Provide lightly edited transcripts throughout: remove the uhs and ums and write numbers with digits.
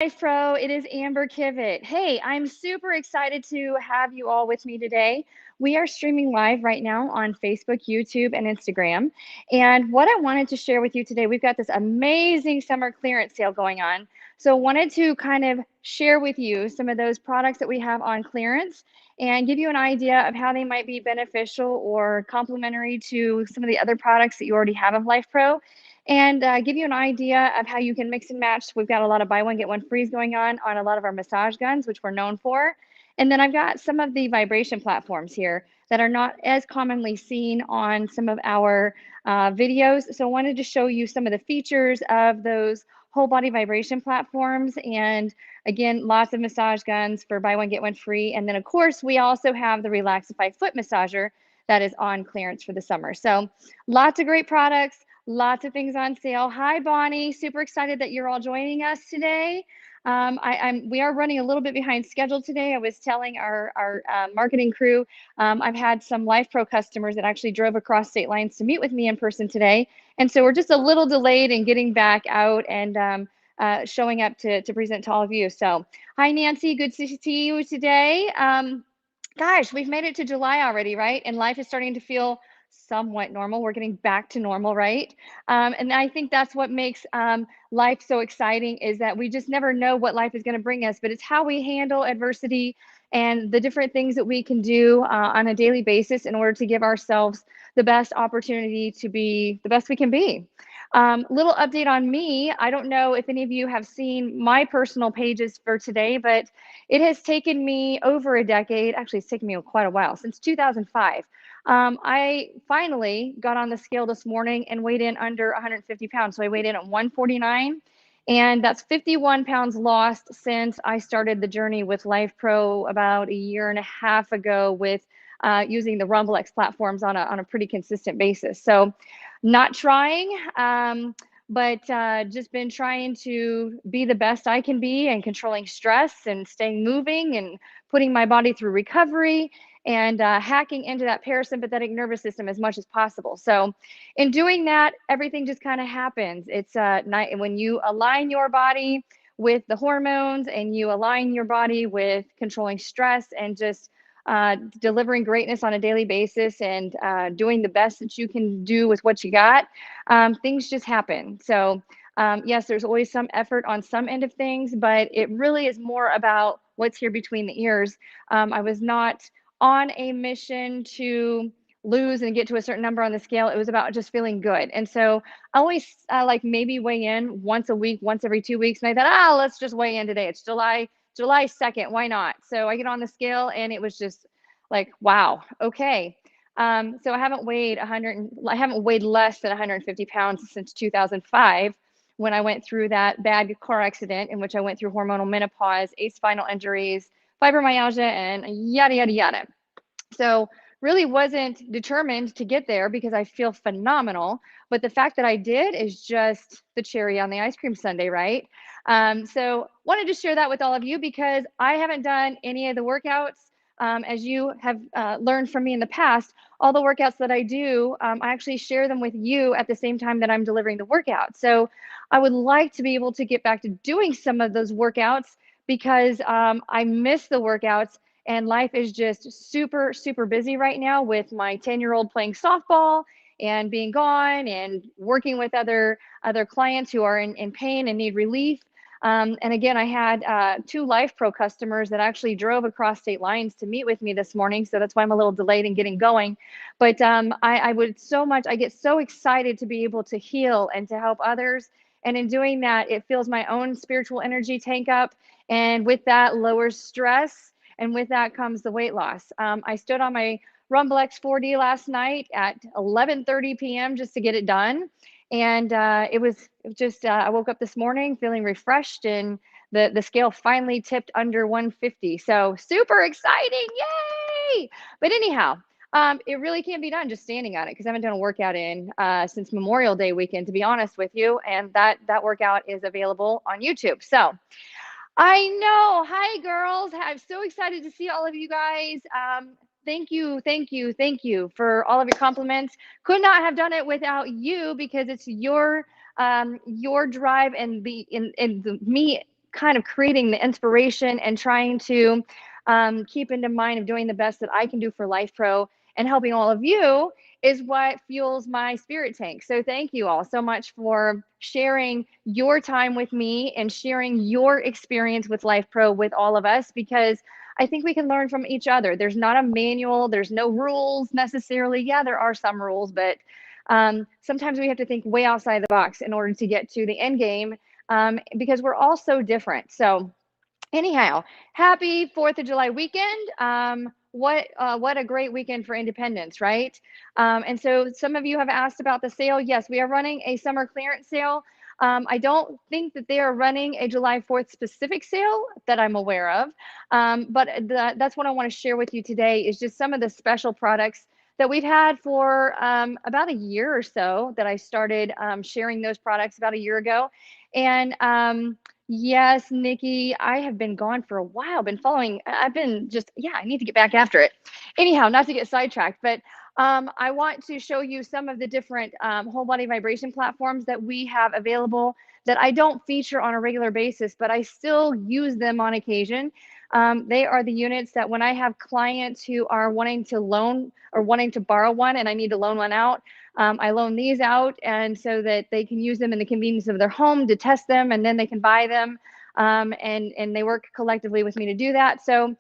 Life Pro. It is Amber Kivett. Hey, I'm super excited to have you all with me today. We are streaming live right now on Facebook, YouTube, and Instagram. And what I wanted to share with you today, we've got this amazing summer clearance sale going on. So, wanted to kind of share with you some of those products that we have on clearance and give you an idea of how they might be beneficial or complementary to some of the other products that you already have of Life Pro and give you an idea of how you can mix and match. We've got a lot of buy one, get one frees going on a lot of our massage guns, which we're known for. And then I've got some of the vibration platforms here that are not as commonly seen on some of our videos. So I wanted to show you some of the features of those whole body vibration platforms. And again, lots of massage guns for buy one, get one free. And then of course, we also have the Relaxify foot massager that is on clearance for the summer. So lots of great products. Lots of things on sale. Hi, Bonnie. Super excited that you're all joining us today. We are running a little bit behind schedule today. I was telling our marketing crew, I've had some Life Pro customers that actually drove across state lines to meet with me in person today. And so we're just a little delayed in getting back out and showing up to present to all of you. So hi, Nancy. Good to see you today. Gosh, we've made it to July already, right? And life is starting to feel somewhat normal. We're getting back to normal, right? And I think that's what makes life so exciting is that we just never know what life is going to bring us, but it's how we handle adversity and the different things that we can do on a daily basis in order to give ourselves the best opportunity to be the best we can be. Little update on me. I don't know if any of you have seen my personal pages for today, but it has taken me over a decade. Actually, it's taken me quite a while, since 2005. I finally got on the scale this morning and weighed in under 150 pounds. So I weighed in at 149, and that's 51 pounds lost since I started the journey with Life Pro about a year and a half ago with using the Rumble X platforms on a pretty consistent basis. So not trying, but just been trying to be the best I can be and controlling stress and staying moving and putting my body through recovery and hacking into that parasympathetic nervous system as much as possible. So, in doing that, everything just kind of happens. It's when you align your body with the hormones and you align your body with controlling stress and just delivering greatness on a daily basis and doing the best that you can do with what you got, things just happen. So, yes, there's always some effort on some end of things, but it really is more about what's here between the ears. I was not on a mission to lose and get to a certain number on the scale. It was about just feeling good. And so I always like maybe weigh in once a week, once every 2 weeks. And I thought, let's just weigh in today. It's July 2nd. Why not? So I get on the scale and it was just like, wow, okay. So I haven't weighed less than 150 pounds since 2005 when I went through that bad car accident in which I went through hormonal menopause, spinal injuries, fibromyalgia, and yada, yada, yada. So really wasn't determined to get there because I feel phenomenal. But the fact that I did is just the cherry on the ice cream sundae, right? So wanted to share that with all of you because I haven't done any of the workouts. As you have learned from me in the past, all the workouts that I do, I actually share them with you at the same time that I'm delivering the workout. So I would like to be able to get back to doing some of those workouts because I miss the workouts and life is just super, super busy right now with my 10-year-old playing softball and being gone and working with other clients who are in pain and need relief. And again, I had 2 Life Pro customers that actually drove across state lines to meet with me this morning. So that's why I'm a little delayed in getting going. But I get so excited to be able to heal and to help others. And in doing that, it fills my own spiritual energy tank up. And with that, lowers stress. And with that comes the weight loss. I stood on my Rumble X4D last night at 11:30 p.m. just to get it done. And it was just, I woke up this morning feeling refreshed and the scale finally tipped under 150. So super exciting. Yay. But anyhow, it really can't be done just standing on it because I haven't done a workout in since Memorial Day weekend, to be honest with you. And that workout is available on YouTube. So I know. Hi, girls. I'm so excited to see all of you guys. Thank you, thank you, thank you for all of your compliments. Could not have done it without you because it's your drive and me kind of creating the inspiration and trying to keep into mind of doing the best that I can do for Life Pro and helping all of you is what fuels my spirit tank. So thank you all so much for sharing your time with me and sharing your experience with Life Pro with all of us, because I think we can learn from each other. There's not a manual, there's no rules necessarily. Yeah, there are some rules, but sometimes we have to think way outside the box in order to get to the end game, because we're all so different. So anyhow, happy 4th of July weekend. What a great weekend for Independence, right? And so some of you have asked about the sale. Yes, we are running a summer clearance sale. I don't think that they are running a July 4th specific sale that I'm aware of, but that's what I want to share with you today is just some of the special products that we've had for about a year or so that I started sharing those products about a year ago. And yes, Nikki, I have been gone for a while, been following, I've been just, yeah, I need to get back after it. Anyhow, not to get sidetracked, but I want to show you some of the different whole body vibration platforms that we have available that I don't feature on a regular basis, but I still use them on occasion. They are the units that when I have clients who are wanting to loan or wanting to borrow one and I need to loan one out, I loan these out, and so that they can use them in the convenience of their home to test them, and then they can buy them, and they work collectively with me to do that. So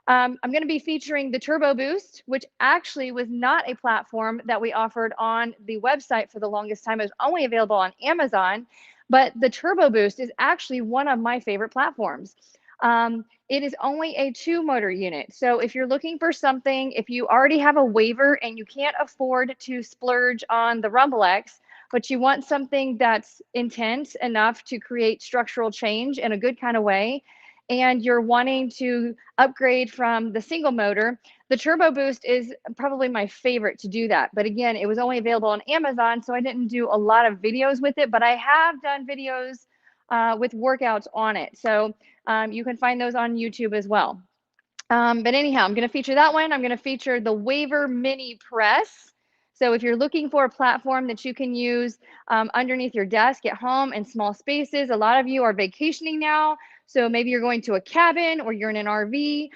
I'm going to be featuring the Turbo Boost, which actually was not a platform that we offered on the website for the longest time. It was only available on Amazon, but the Turbo Boost is actually one of my favorite platforms. It is only a 2-motor unit. So if you're looking for something, if you already have a waiver and you can't afford to splurge on the Rumble X, but you want something that's intense enough to create structural change in a good kind of way, and you're wanting to upgrade from the single motor, the Turbo Boost is probably my favorite to do that. But again, it was only available on Amazon, so I didn't do a lot of videos with it, but I have done videos with workouts on it. So you can find those on YouTube as well. But anyhow, I'm going to feature that one. I'm going to feature the Waver Mini Press. So if you're looking for a platform that you can use underneath your desk at home in small spaces, a lot of you are vacationing now. So maybe you're going to a cabin or you're in an RV.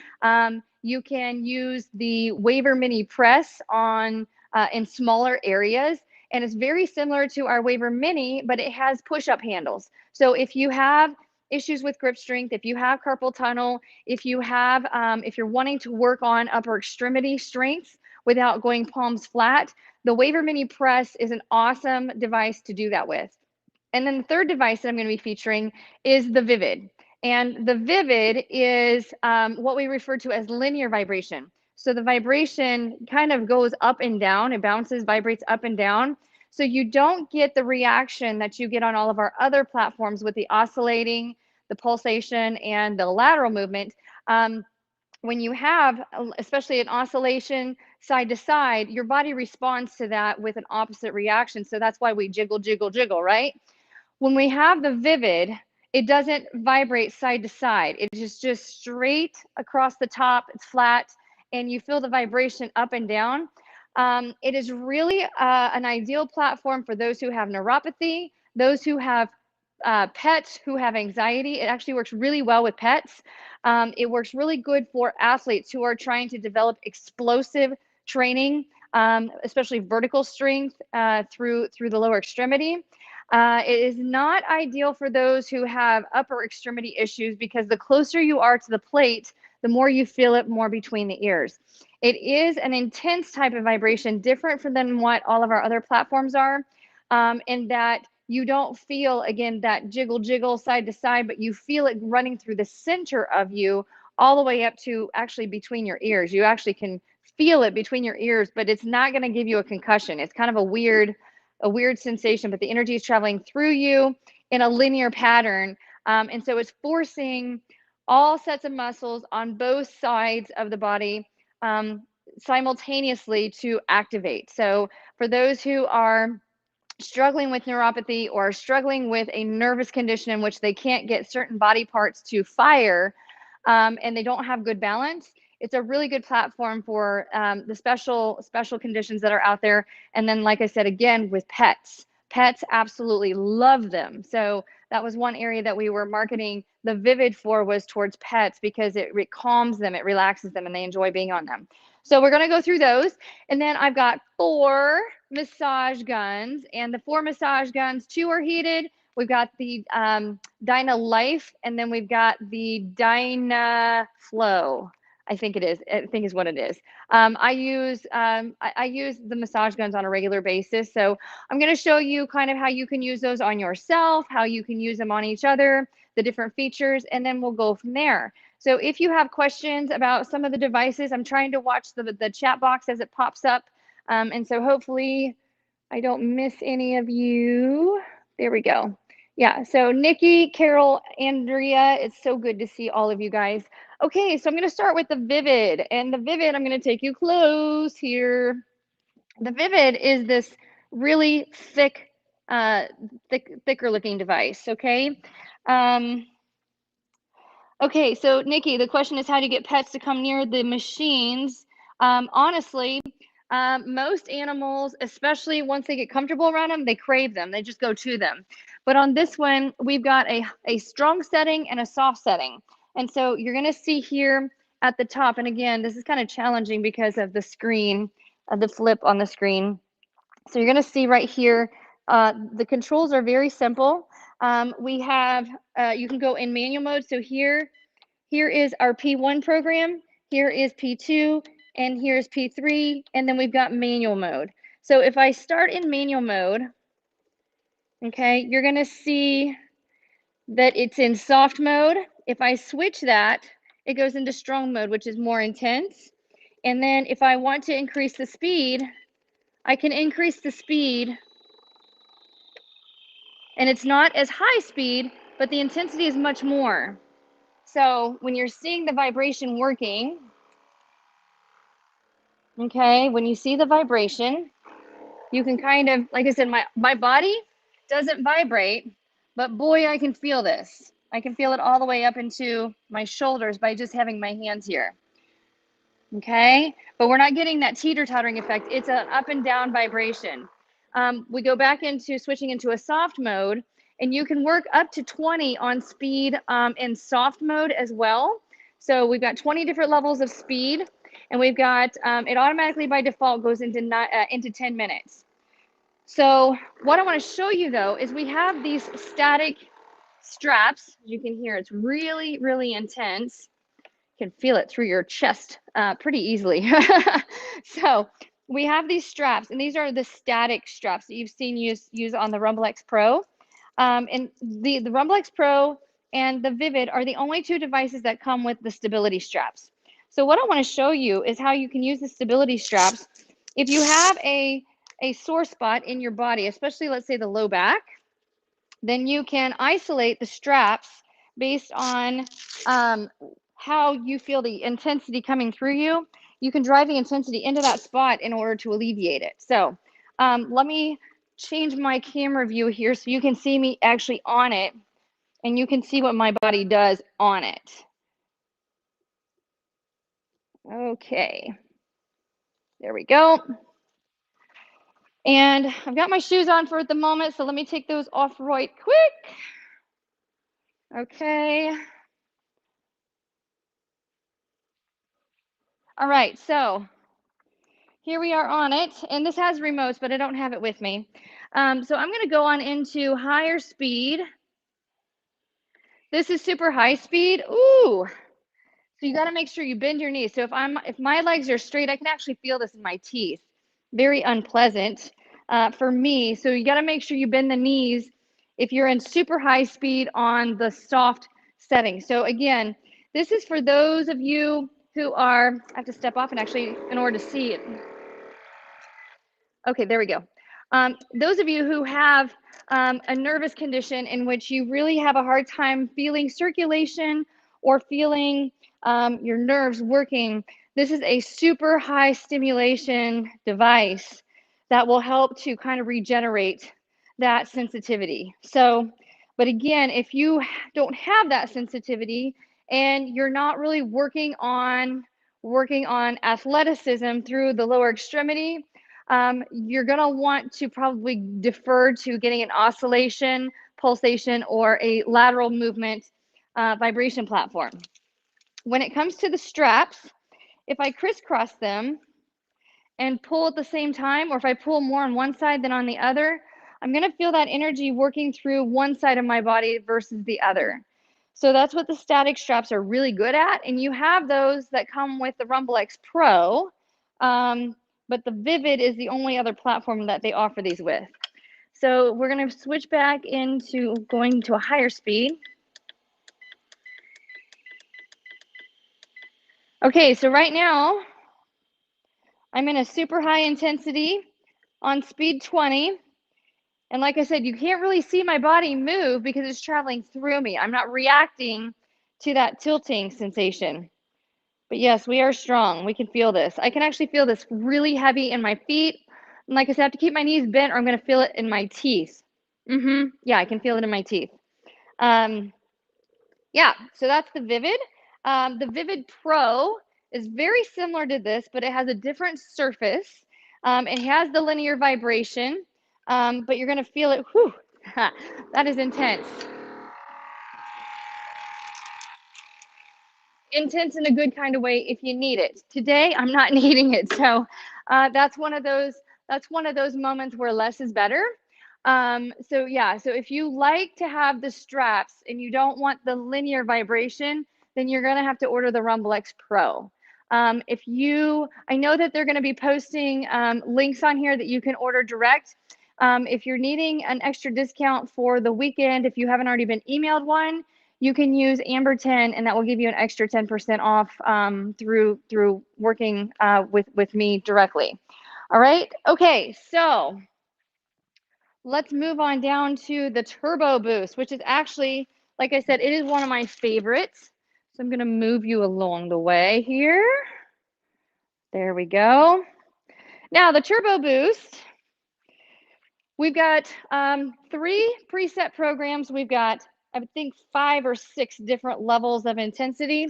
You can use the Waver Mini Press on in smaller areas. And it's very similar to our Waver Mini, but it has push-up handles. So if you have issues with grip strength, if you have carpal tunnel, if you have, if you're wanting to work on upper extremity strength without going palms flat, the Waver Mini Press is an awesome device to do that with. And then the third device that I'm going to be featuring is the Vivid. And the Vivid is what we refer to as linear vibration. So the vibration kind of goes up and down, it bounces, vibrates up and down. So you don't get the reaction that you get on all of our other platforms with the oscillating, the pulsation, and the lateral movement. When you have, especially an oscillation side to side, your body responds to that with an opposite reaction. So that's why we jiggle, jiggle, jiggle, right? When we have the Vivid, it doesn't vibrate side to side. It is just straight across the top. It's flat, and you feel the vibration up and down. It is really an ideal platform for those who have neuropathy, those who have pets who have anxiety. It actually works really well with pets. It works really good for athletes who are trying to develop explosive training, especially vertical strength through the lower extremity. It is not ideal for those who have upper extremity issues because the closer you are to the plate, the more you feel it more between the ears. It is an intense type of vibration, different than what all of our other platforms are, in that you don't feel, again, that jiggle, jiggle side to side, but you feel it running through the center of you all the way up to actually between your ears. You actually can feel it between your ears, but it's not going to give you a concussion. It's kind of a weird sensation, but the energy is traveling through you in a linear pattern. And so it's forcing all sets of muscles on both sides of the body simultaneously to activate. So for those who are struggling with neuropathy or struggling with a nervous condition in which they can't get certain body parts to fire, and they don't have good balance, it's a really good platform for the special conditions that are out there. And then, like I said, again, with pets absolutely love them. So that was one area that we were marketing the Vivid for, was towards pets, because it calms them, it relaxes them, and they enjoy being on them. So we're going to go through those. And then I've got 4 massage guns, and the 4 massage guns, 2 are heated. We've got the Dyna Life, and then we've got the Dyna Flow. I think it is. I think is what it is. I use the massage guns on a regular basis. So I'm going to show you kind of how you can use those on yourself, how you can use them on each other, the different features, and then we'll go from there. So if you have questions about some of the devices, I'm trying to watch the chat box as it pops up. And so hopefully I don't miss any of you. There we go. Yeah, so Nikki, Carol, Andrea, it's so good to see all of you guys. Okay, so I'm going to start with the Vivid. And the Vivid, I'm going to take you close here. The Vivid is this really thick, thicker looking device, okay? Okay, so Nikki, the question is, how do you get pets to come near the machines? Honestly, most animals, especially once they get comfortable around them, they crave them. They just go to them. But on this one, we've got a strong setting and a soft setting. And so you're going to see here at the top, and again, this is kind of challenging because of the screen, the flip on the screen. So you're going to see right here, the controls are very simple. We have, you can go in manual mode. So here is our P1 program, here is P2, and here's P3, and then we've got manual mode. So if I start in manual mode, okay, you're going to see that it's in soft mode. If I switch that, it goes into strong mode, which is more intense. And then if I want to increase the speed, I can increase the speed, and it's not as high speed, but the intensity is much more. So when you're seeing the vibration working, okay, when you see the vibration, you can kind of, like I said, my body doesn't vibrate, but boy, I can feel this. I can feel it all the way up into my shoulders by just having my hands here. Okay, but we're not getting that teeter-tottering effect. It's an up and down vibration. We go back into switching into a soft mode, and you can work up to 20 on speed in soft mode as well. So we've got 20 different levels of speed, and we've got, it automatically by default goes into 10 minutes. So what I want to show you though is we have these static straps. As you can hear, it's really, really intense. You can feel it through your chest pretty easily. So we have these straps, and these are the static straps that you've seen use on the Rumble X Pro. And the Rumble X Pro and the Vivid are the only 2 devices that come with the stability straps. So what I want to show you is how you can use the stability straps. If you have a sore spot in your body, especially let's say the low back, then you can isolate the straps based on how you feel the intensity coming through you. You can drive the intensity into that spot in order to alleviate it. So let me change my camera view here so you can see me actually on it, and you can see what my body does on it. Okay, there we go. And I've got my shoes on for the moment, so let me take those off right quick. Okay. All right, so here we are on it, and this has remotes, but I don't have it with me. So I'm going to go on into higher speed. This is super high speed. Ooh. So you got to make sure you bend your knees. So if my legs are straight, I can actually feel this in my teeth. Very unpleasant for me. So you got to make sure you bend the knees if you're in super high speed on the soft setting. So again, this is for those of you who are, I have to step off and actually, in order to see it. Okay, there we go. Those of you who have a nervous condition in which you really have a hard time feeling circulation or feeling your nerves working, this is a super high stimulation device that will help to kind of regenerate that sensitivity. So, but again, if you don't have that sensitivity and you're not really working on athleticism through the lower extremity, you're going to want to probably defer to getting an oscillation pulsation or a lateral movement vibration platform. When it comes to the straps, if I crisscross them and pull at the same time, or if I pull more on one side than on the other, I'm going to feel that energy working through one side of my body versus the other. So that's what the static straps are really good at. And you have those that come with the Rumble X Pro, but the Vivid is the only other platform that they offer these with. So we're going to switch back into going to a higher speed. Okay, so right now I'm in a super high intensity on speed 20. And like I said, you can't really see my body move because it's traveling through me. I'm not reacting to that tilting sensation. But yes, we are strong. We can feel this. I can actually feel this really heavy in my feet. And like I said, I have to keep my knees bent or I'm going to feel it in my teeth. Yeah, I can feel it in my teeth. Yeah, so that's the Vivid. The Vivid Pro is very similar to this, but it has a different surface. It has the linear vibration, but you're going to feel it. Whew, that is intense. Intense in a good kind of way if you need it. Today, I'm not needing it. So that's one of those moments where less is better. So yeah, so if you like to have the straps and you don't want the linear vibration, then you're going to have to order the Rumble X Pro. I know that they're going to be posting links on here that you can order direct. If you're needing an extra discount for the weekend, if you haven't already been emailed one, you can use Amber 10 and that will give you an extra 10% off through working with me directly. All right. Okay. So let's move on down to the Turbo Boost, which is actually, like I said, it is one of my favorites. So I'm going to move you along the way here. There we go. Now the Turbo Boost, we've got 3 preset programs. We've got, I think, 5 or 6 different levels of intensity.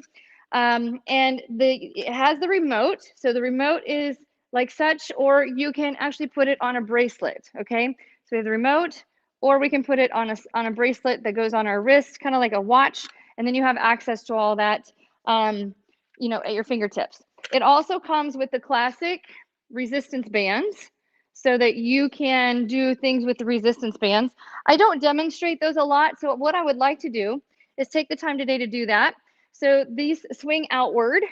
And it has the remote. So the remote is like such, or you can actually put it on a bracelet. Okay. So we have the remote, or we can put it on a bracelet that goes on our wrist, kind of like a watch. And then you have access to all that, you know, at your fingertips. It also comes with the classic resistance bands so that you can do things with the resistance bands. I don't demonstrate those a lot. So what I would like to do is take the time today to do that. So these swing outward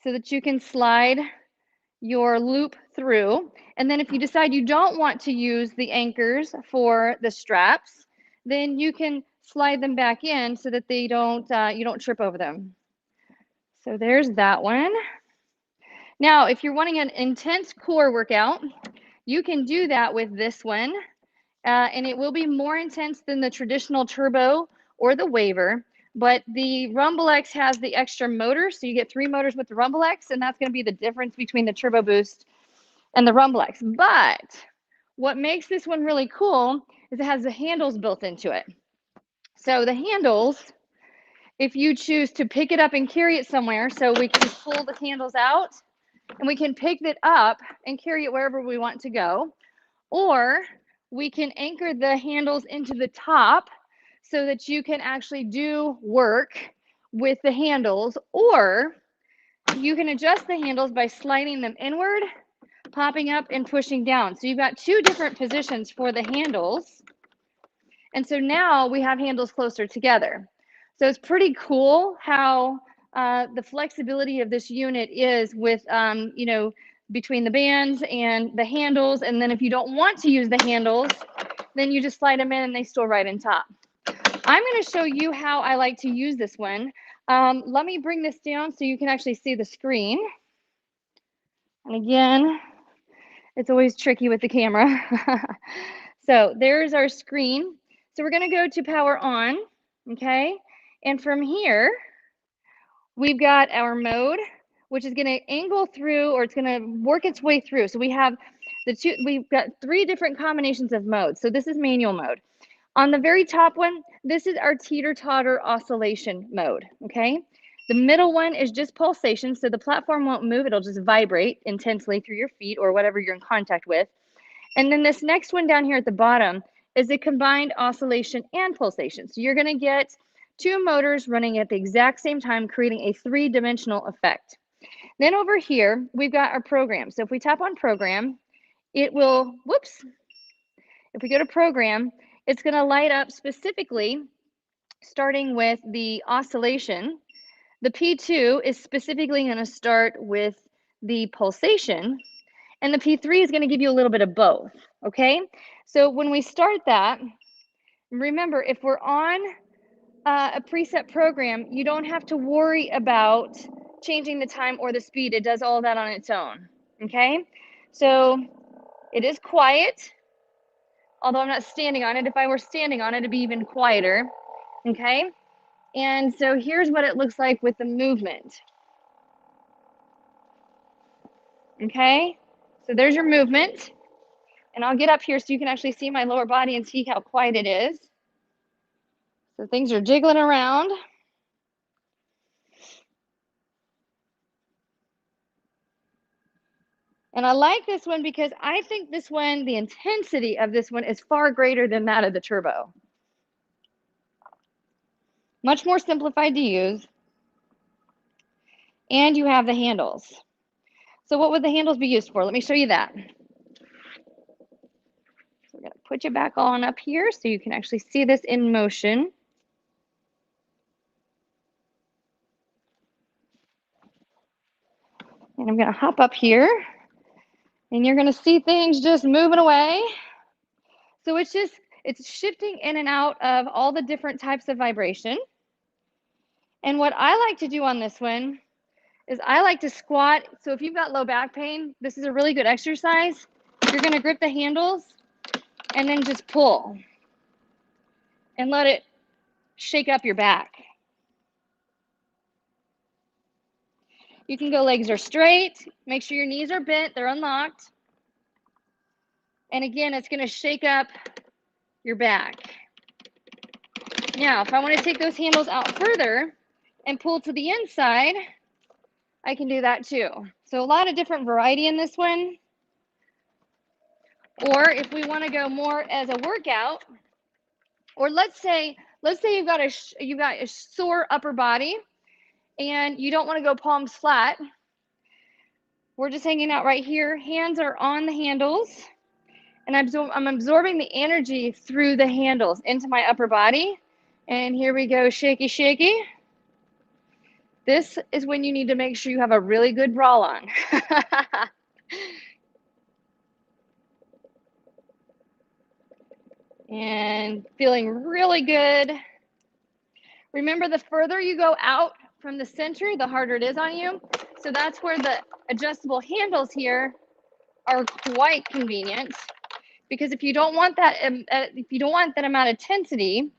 so that you can slide your loop through. And then if you decide you don't want to use the anchors for the straps, then you can slide them back in so that they don't you don't trip over them. So there's that one. Now, if you're wanting an intense core workout, you can do that with this one. And it will be more intense than the traditional Turbo or the Waver. But the Rumble X has the extra motor, so you get 3 motors with the Rumble X, and that's going to be the difference between the Turbo Boost and the Rumble X. But what makes this one really cool is it has the handles built into it. So the handles, if you choose to pick it up and carry it somewhere, so we can just pull the handles out, and we can pick it up and carry it wherever we want to go, or we can anchor the handles into the top so that you can actually do work with the handles, or you can adjust the handles by sliding them inward, popping up, and pushing down. So you've got 2 different positions for the handles. And so now we have handles closer together. So it's pretty cool how the flexibility of this unit is with, you know, between the bands and the handles. And then if you don't want to use the handles, then you just slide them in and they store right in top. I'm going to show you how I like to use this one. Let me bring this down so you can actually see the screen. And again, it's always tricky with the camera. So there's our screen. So we're going to go to power on, okay? And from here, we've got our mode, which is going to angle through, or it's going to work its way through. So we have we've got 3 different combinations of modes. So this is manual mode. On the very top one, this is our teeter-totter oscillation mode, okay? The middle one is just pulsation, so the platform won't move, it'll just vibrate intensely through your feet or whatever you're in contact with. And then this next one down here at the bottom is a combined oscillation and pulsation. So you're going to get two motors running at the exact same time, creating a three-dimensional effect. Then over here, we've got our program. So if we tap on program, it will, whoops, if we go to program, it's going to light up specifically, starting with the oscillation. The P2 is specifically going to start with the pulsation, and the P3 is going to give you a little bit of both, okay? So when we start that, remember, if we're on a preset program, you don't have to worry about changing the time or the speed. It does all that on its own, okay? So it is quiet, although I'm not standing on it. If I were standing on it, it'd be even quieter, okay? And so here's what it looks like with the movement, okay? So there's your movement, and I'll get up here so you can actually see my lower body and see how quiet it is. So things are jiggling around. And I like this one because I think this one, the intensity of this one is far greater than that of the turbo. Much more simplified to use. And you have the handles. So what would the handles be used for? Let me show you that. So we're going to put you back on up here so you can actually see this in motion. And I'm going to hop up here, and you're going to see things just moving away. So it's shifting in and out of all the different types of vibration. And what I like to do on this one is I like to squat. So if you've got low back pain, this is a really good exercise. You're going to grip the handles and then just pull and let it shake up your back. You can go legs are straight. Make sure your knees are bent. They're unlocked. And again, it's going to shake up your back. Now, if I want to take those handles out further and pull to the inside, I can do that too. So a lot of different variety in this one. Or if we want to go more as a workout, or let's say you've got a sore upper body and you don't want to go palms flat. We're just hanging out right here. Hands are on the handles, and I'm absorbing the energy through the handles into my upper body. And here we go, shaky, shaky. This is when you need to make sure you have a really good bra on. And feeling really good. Remember, the further you go out from the center, the harder it is on you. So that's where the adjustable handles here are quite convenient, because if you don't want that amount of intensity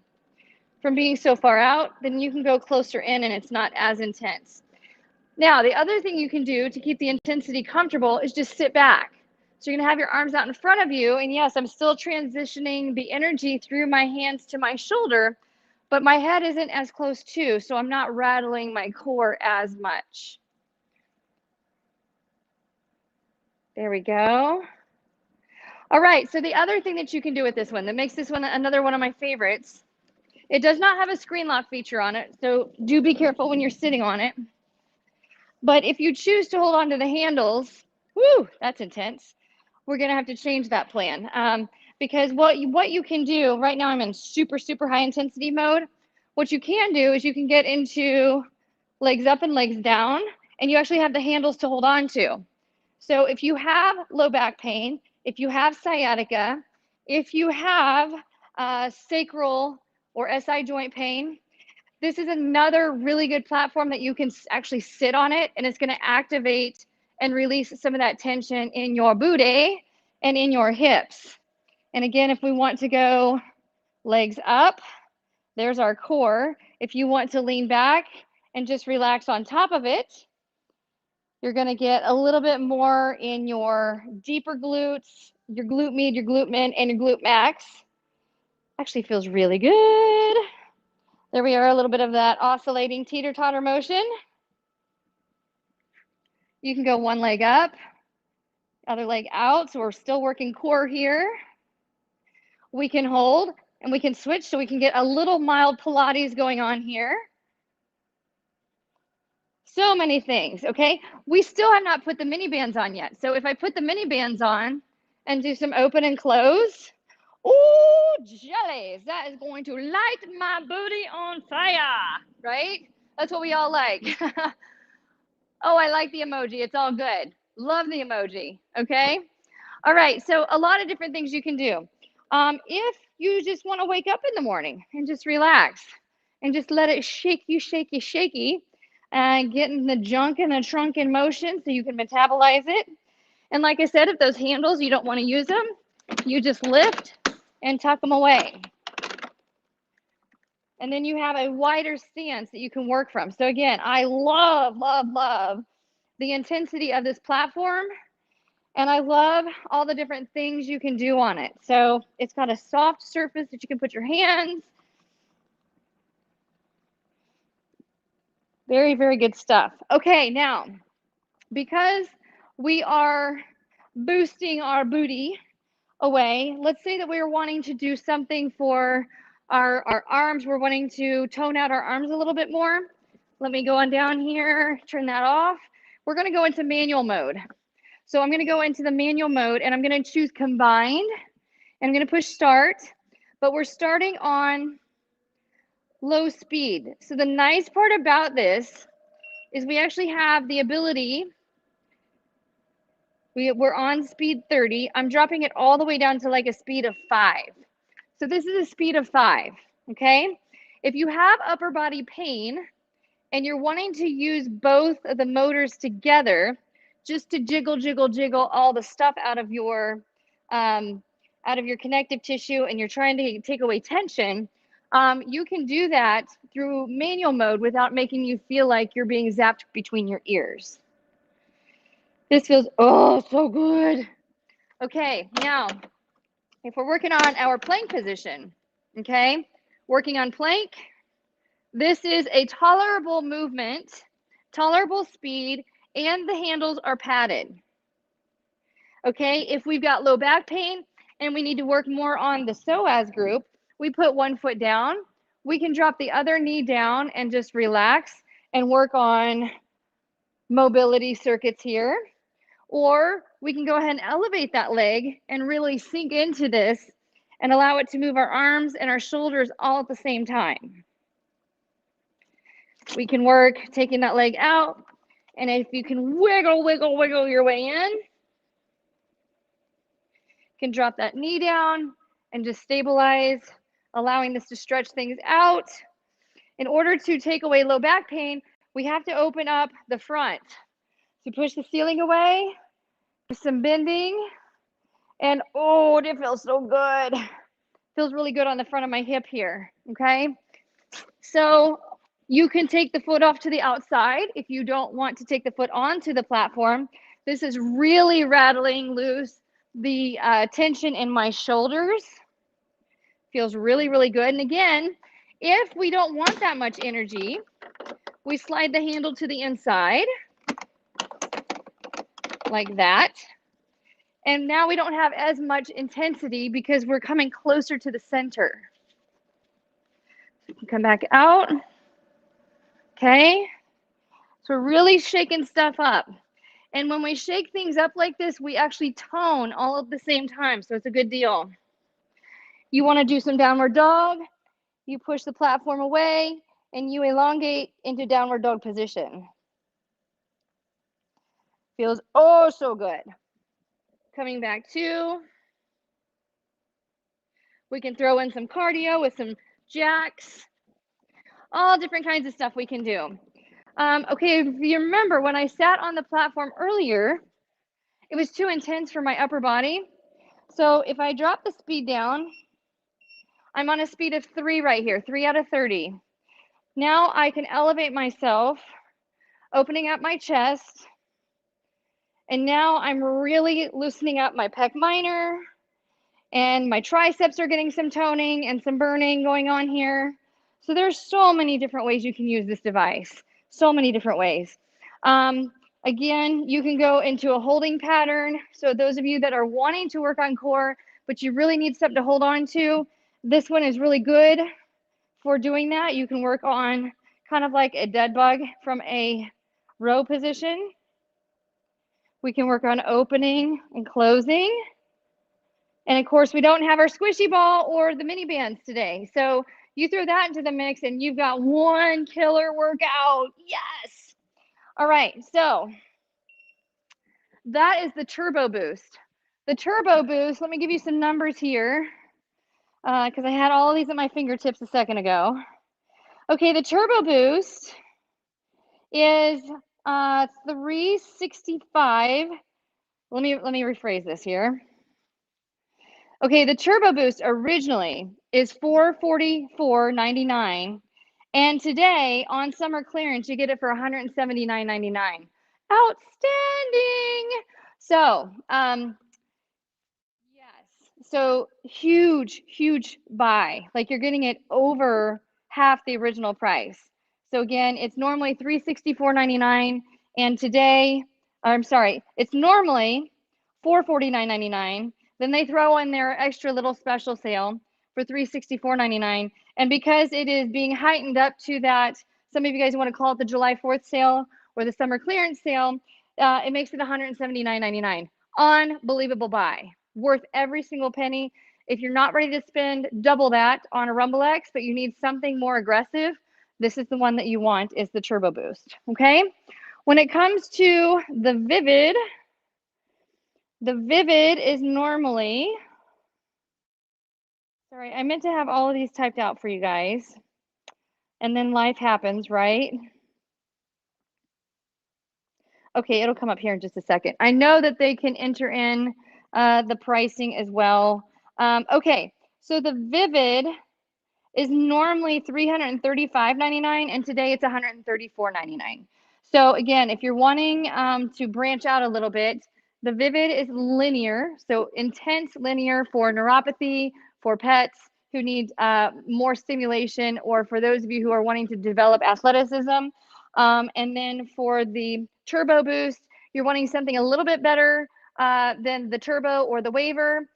from being so far out, then you can go closer in and it's not as intense. Now, the other thing you can do to keep the intensity comfortable is just sit back. So you're gonna have your arms out in front of you, and yes, I'm still transitioning the energy through my hands to my shoulder, but my head isn't as close to, so I'm not rattling my core as much. There we go. All right, so the other thing that you can do with this one that makes this one another one of my favorites, it does not have a screen lock feature on it, so do be careful when you're sitting on it. But if you choose to hold on to the handles, whoo, that's intense. We're gonna have to change that plan, because what you can do, right now I'm in super, super high intensity mode. What you can do is you can get into legs up and legs down, and you actually have the handles to hold on to. So if you have low back pain, if you have sciatica, if you have sacral or SI joint pain, this is another really good platform that you can actually sit on it, and it's going to activate and release some of that tension in your booty and in your hips. And again, if we want to go legs up, there's our core. If you want to lean back and just relax on top of it, you're going to get a little bit more in your deeper glutes, your glute med, your glute min, and your glute max. Actually feels really good. There we are, a little bit of that oscillating teeter-totter motion. You can go one leg up, other leg out, so we're still working core here. We can hold and we can switch so we can get a little mild Pilates going on here. So many things, okay? We still have not put the mini bands on yet. So if I put the mini bands on and do some open and close, oh, jellies, that is going to light my booty on fire, right? That's what we all like. Oh, I like the emoji. It's all good. Love the emoji, okay? All right, so a lot of different things you can do. If you just want to wake up in the morning and just relax and just let it shake you, shaky, and getting the junk in the trunk in motion so you can metabolize it. And like I said, if those handles, you don't want to use them, you just lift and tuck them away. And then you have a wider stance that you can work from. So again, I love, love, love the intensity of this platform. And I love all the different things you can do on it. So it's got a soft surface that you can put your hands. Very, very good stuff. Okay, now, because we are boosting our booty away, let's say that we're wanting to do something for our arms. We're wanting to tone out our arms a little bit more. Let me go on down here, turn that off. We're going to go into manual mode. So I'm going to go into the manual mode and I'm going to choose combined. And I'm going to push start, but we're starting on low speed. So the nice part about this is we actually have the ability, we're on speed 30. I'm dropping it all the way down to like a speed of 5. So this is a speed of 5, okay? If you have upper body pain and you're wanting to use both of the motors together just to jiggle, jiggle, jiggle all the stuff out of your connective tissue and you're trying to take away tension, you can do that through manual mode without making you feel like you're being zapped between your ears. This feels, oh, so good. Okay, now, if we're working on our plank position, okay, working on plank, this is a tolerable movement, tolerable speed, and the handles are padded. Okay, if we've got low back pain and we need to work more on the psoas group, we put one foot down. We can drop the other knee down and just relax and work on mobility circuits here. Or we can go ahead and elevate that leg and really sink into this and allow it to move our arms and our shoulders all at the same time. We can work taking that leg out, and if you can wiggle, wiggle, wiggle your way in, you can drop that knee down and just stabilize, allowing this to stretch things out. In order to take away low back pain, we have to open up the front. So push the ceiling away, some bending, and oh, it feels so good. Feels really good on the front of my hip here, okay? So you can take the foot off to the outside if you don't want to take the foot onto the platform. This is really rattling loose the tension in my shoulders. Feels really, really good. And again, if we don't want that much energy, we slide the handle to the inside like that. And now we don't have as much intensity because we're coming closer to the center. Come back out. Okay. So we're really shaking stuff up. And when we shake things up like this, we actually tone all at the same time. So it's a good deal. You want to do some downward dog. You push the platform away and you elongate into downward dog position. Feels oh so good. Coming back to, we can throw in some cardio with some jacks, all different kinds of stuff we can do. Okay, if you remember when I sat on the platform earlier, it was too intense for my upper body. So if I drop the speed down, I'm on a speed of 3 right here, 3 out of 30. Now I can elevate myself, opening up my chest. And now I'm really loosening up my pec minor, and my triceps are getting some toning and some burning going on here. So there's so many different ways you can use this device. So many different ways. Again, you can go into a holding pattern. So those of you that are wanting to work on core, but you really need something to hold on to, this one is really good for doing that. You can work on kind of like a dead bug from a row position. We can work on opening and closing. And of course, we don't have our squishy ball or the mini bands today. So you throw that into the mix and you've got one killer workout. Yes. All right. So that is the Turbo Boost. The Turbo Boost, let me give you some numbers here because I had all of these at my fingertips a second ago. Okay, the Turbo Boost is 365. Let me rephrase this here. Okay, the Turbo Boost originally is $444.99, and today on summer clearance you get it for $179.99. Outstanding! So, yes, so huge buy. Like you're getting it over half the original price. So again, it's normally $364.99, and today, I'm sorry, it's normally $449.99. Then they throw in their extra little special sale for $364.99. And because it is being heightened up to that, some of you guys want to call it the July 4th sale or the summer clearance sale, it makes it $179.99. Unbelievable buy. Worth every single penny. If you're not ready to spend double that on a Rumble X, but you need something more aggressive, this is the one that you want, is the Turbo Boost. Okay? When it comes to the Vivid is normally, sorry, I meant to have all of these typed out for you guys. And then life happens, right? Okay, it'll come up here in just a second. I know that they can enter in the pricing as well. Okay, so the Vivid is normally $335.99, and today it's $134.99. So again, if you're wanting to branch out a little bit, the Vivid is linear, so intense linear for neuropathy, for pets who need more stimulation, or for those of you who are wanting to develop athleticism. And then for the Turbo Boost, you're wanting something a little bit better than the Turbo or the Waver,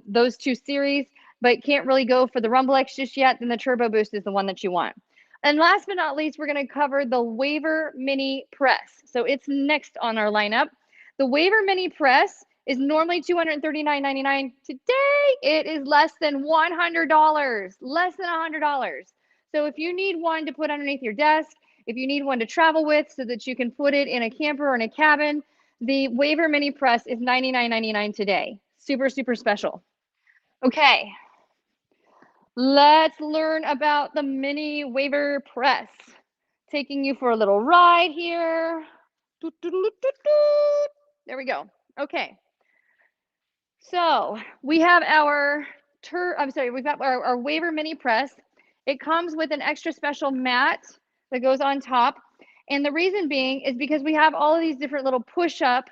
those two series, but can't really go for the Rumble X just yet, then the Turbo Boost is the one that you want. And last but not least, we're going to cover the Waver Mini Press. So it's next on our lineup. The Waver Mini Press is normally $239.99. Today, it is less than $100, less than $100. So if you need one to put underneath your desk, if you need one to travel with so that you can put it in a camper or in a cabin, the Waver Mini Press is $99.99 today. Super, super special. Okay, let's learn about the Mini Waver Press. Taking you for a little ride here. There we go. Okay. So we have we've got our Waver Mini Press. It comes with an extra special mat that goes on top. And the reason being is because we have all of these different little push-up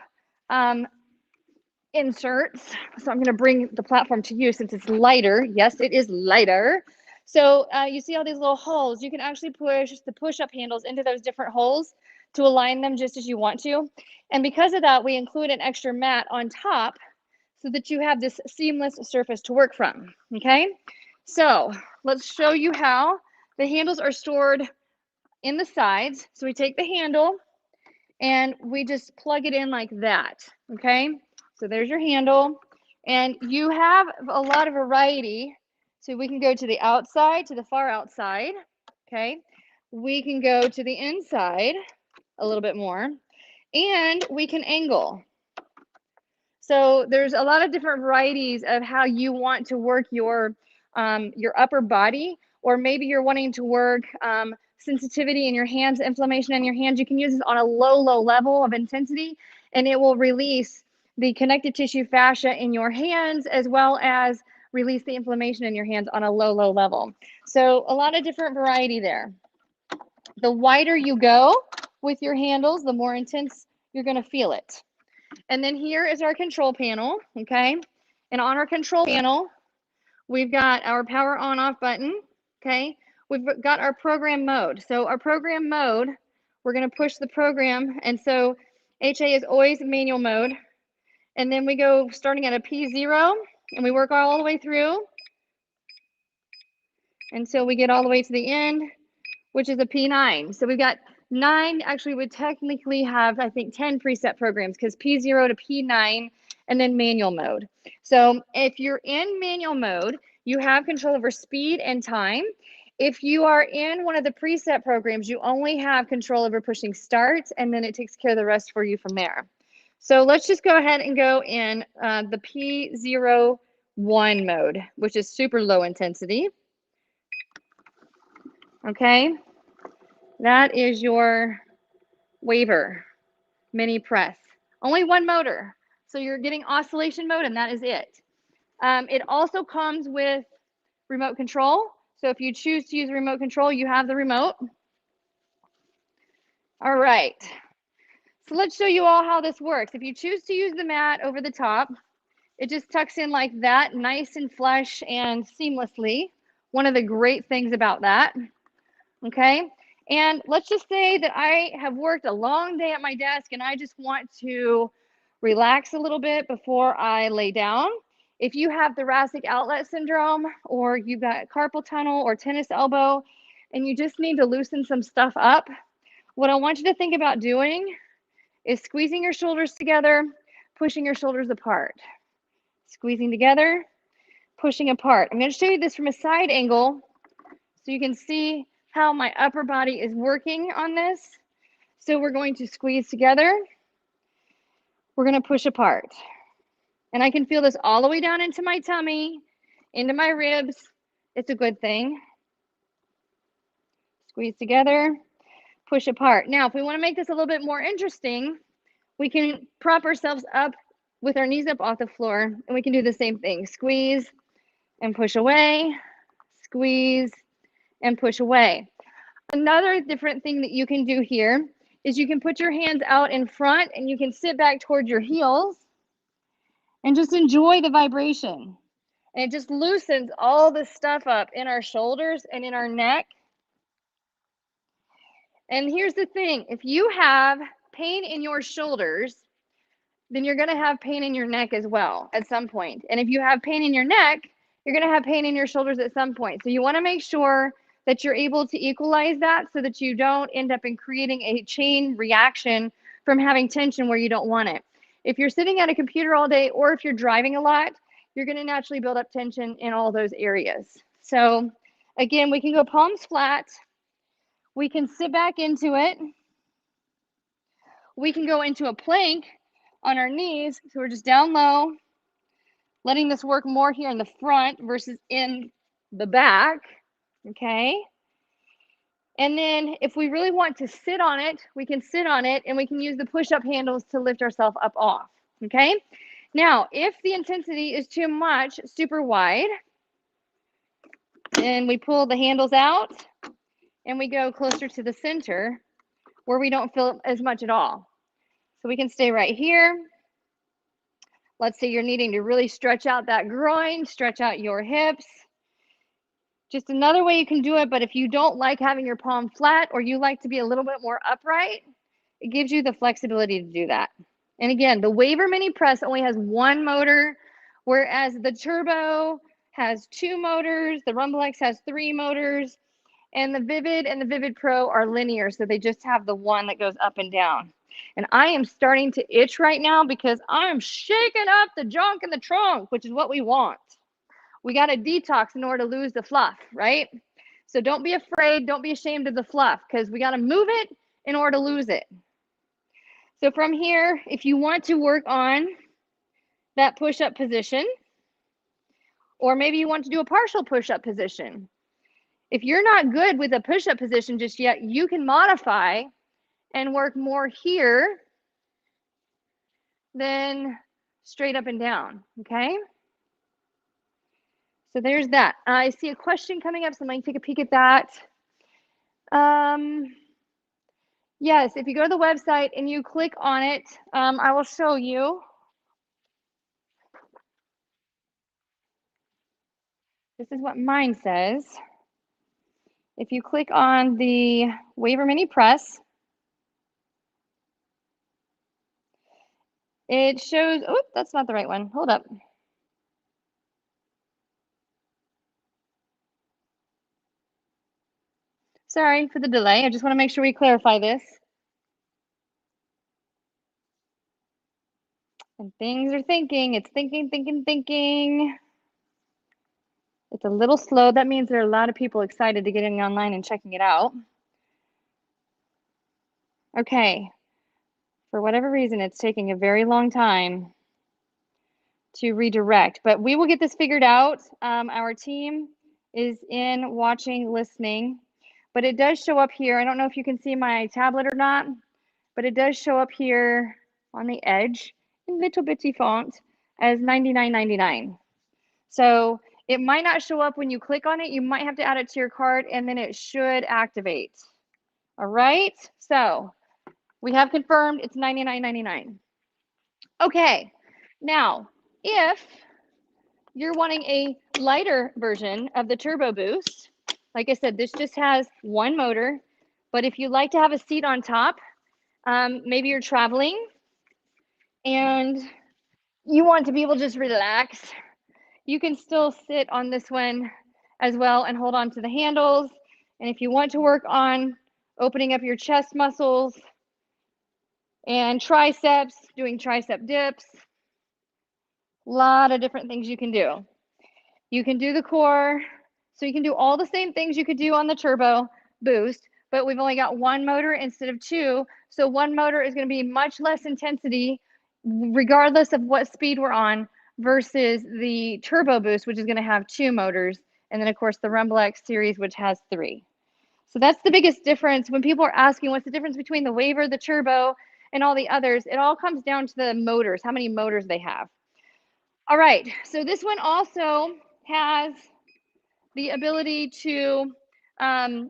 inserts. So I'm going to bring the platform to you since it's lighter. Yes, it is lighter. So you see all these little holes. You can actually push the push-up handles into those different holes to align them just as you want to. And because of that, we include an extra mat on top so that you have this seamless surface to work from. Okay, so let's show you how. The handles are stored in the sides. So we take the handle and we just plug it in like that. Okay, so there's your handle, and you have a lot of variety. So we can go to the outside, to the far outside. Okay, we can go to the inside a little bit more, and we can angle. So there's a lot of different varieties of how you want to work your upper body, or maybe you're wanting to work sensitivity in your hands, inflammation in your hands. You can use this on a low level of intensity, and it will release the connective tissue fascia in your hands, as well as release the inflammation in your hands on a low level. So a lot of different variety there. The wider you go with your handles, the more intense you're going to feel it. And then here is our control panel, okay? And on our control panel, we've got our power on off button, okay? We've got our program mode. So our program mode, we're gonna push the program. And so HA is always manual mode. And then we go starting at a P0, And we work all the way through until we get all the way to the end, which is a P9. So we've got 9, actually would technically have, I think, 10 preset programs because P0 to P9 and then manual mode. So if you're in manual mode, you have control over speed and time. If you are in one of the preset programs, you only have control over pushing start, and then it takes care of the rest for you from there. So let's just go ahead and go in the P01 mode, which is super low intensity. Okay, that is your Waver mini press. Only one motor, so you're getting oscillation mode, and that is it. It also comes with remote control. So if you choose to use remote control, you have the remote. All right. So let's show you all how this works. If you choose to use the mat over the top, it just tucks in like that, nice and flush and seamlessly. One of the great things about that. Okay. And let's just say that I have worked a long day at my desk and I just want to relax a little bit before I lay down. If you have thoracic outlet syndrome, or you've got carpal tunnel or tennis elbow, and you just need to loosen some stuff up, what I want you to think about doing is squeezing your shoulders together, pushing your shoulders apart. Squeezing together, pushing apart. I'm going to show you this from a side angle so you can see how my upper body is working on this. So we're going to squeeze together. We're going to push apart. And I can feel this all the way down into my tummy, into my ribs. It's a good thing. Squeeze together, push apart. Now, if we want to make this a little bit more interesting, we can prop ourselves up with our knees up off the floor, and we can do the same thing. Squeeze and push away, squeeze and push away. Another different thing that you can do here is you can put your hands out in front and you can sit back towards your heels and just enjoy the vibration. And it just loosens all the stuff up in our shoulders and in our neck. And here's the thing, if you have pain in your shoulders, then you're going to have pain in your neck as well at some point. And if you have pain in your neck, you're going to have pain in your shoulders at some point. So you want to make sure that you're able to equalize that so that you don't end up in creating a chain reaction from having tension where you don't want it. If you're sitting at a computer all day, or if you're driving a lot, you're going to naturally build up tension in all those areas. So again, we can go palms flat. We can sit back into it. We can go into a plank on our knees. So we're just down low, letting this work more here in the front versus in the back. Okay. And then if we really want to sit on it, we can sit on it, and we can use the push-up handles to lift ourselves up off. Okay. Now, if the intensity is too much, super wide, then we pull the handles out and we go closer to the center where we don't feel as much at all. So we can stay right here. Let's say you're needing to really stretch out that groin, stretch out your hips. Just another way you can do it, but if you don't like having your palm flat, or you like to be a little bit more upright, it gives you the flexibility to do that. And again, the Waver Mini Press only has one motor, whereas the Turbo has 2 motors, the Rumble X has 3 motors, and the Vivid and the Vivid Pro are linear, so they just have the one that goes up and down. And I am starting to itch right now because I'm shaking up the junk in the trunk, which is what we want. We got to detox in order to lose the fluff, right? So don't be afraid. Don't be ashamed of the fluff, because we got to move it in order to lose it. So from here, if you want to work on that push-up position, or maybe you want to do a partial push-up position, if you're not good with a push-up position just yet, you can modify and work more here than straight up and down, okay? So there's that. I see a question coming up, so I'm going to take a peek at that. Yes, if you go to the website and you click on it, I will show you. This is what mine says. If you click on the Waver Mini Press, it shows, oh, that's not the right one. Hold up. Sorry for the delay. I just want to make sure we clarify this. And things are thinking. It's thinking, thinking, thinking. It's a little slow. That means there are a lot of people excited to get in online and checking it out. Okay. For whatever reason, it's taking a very long time to redirect, but we will get this figured out. Our team is in watching, listening, but it does show up here. I don't know if you can see my tablet or not, but it does show up here on the edge in little bitty font as $99.99. So it might not show up when you click on it. You might have to add it to your cart and then it should activate. All right, so we have confirmed it's $99.99. Okay, now if you're wanting a lighter version of the Turbo Boost, like I said, this just has one motor, but if you like to have a seat on top, maybe you're traveling and you want to be able to just relax, you can still sit on this one as well and hold on to the handles. And if you want to work on opening up your chest muscles and triceps, doing tricep dips, a lot of different things you can do. You can do the core, so you can do all the same things you could do on the Turbo Boost, but we've only got one motor instead of two. So one motor is going to be much less intensity regardless of what speed we're on versus the Turbo Boost, which is going to have two motors. And then of course the Rumble X series, which has three. So that's the biggest difference. When people are asking what's the difference between the Waver, the Turbo, and all the others, it all comes down to the motors, how many motors they have. All right, so this one also has the ability to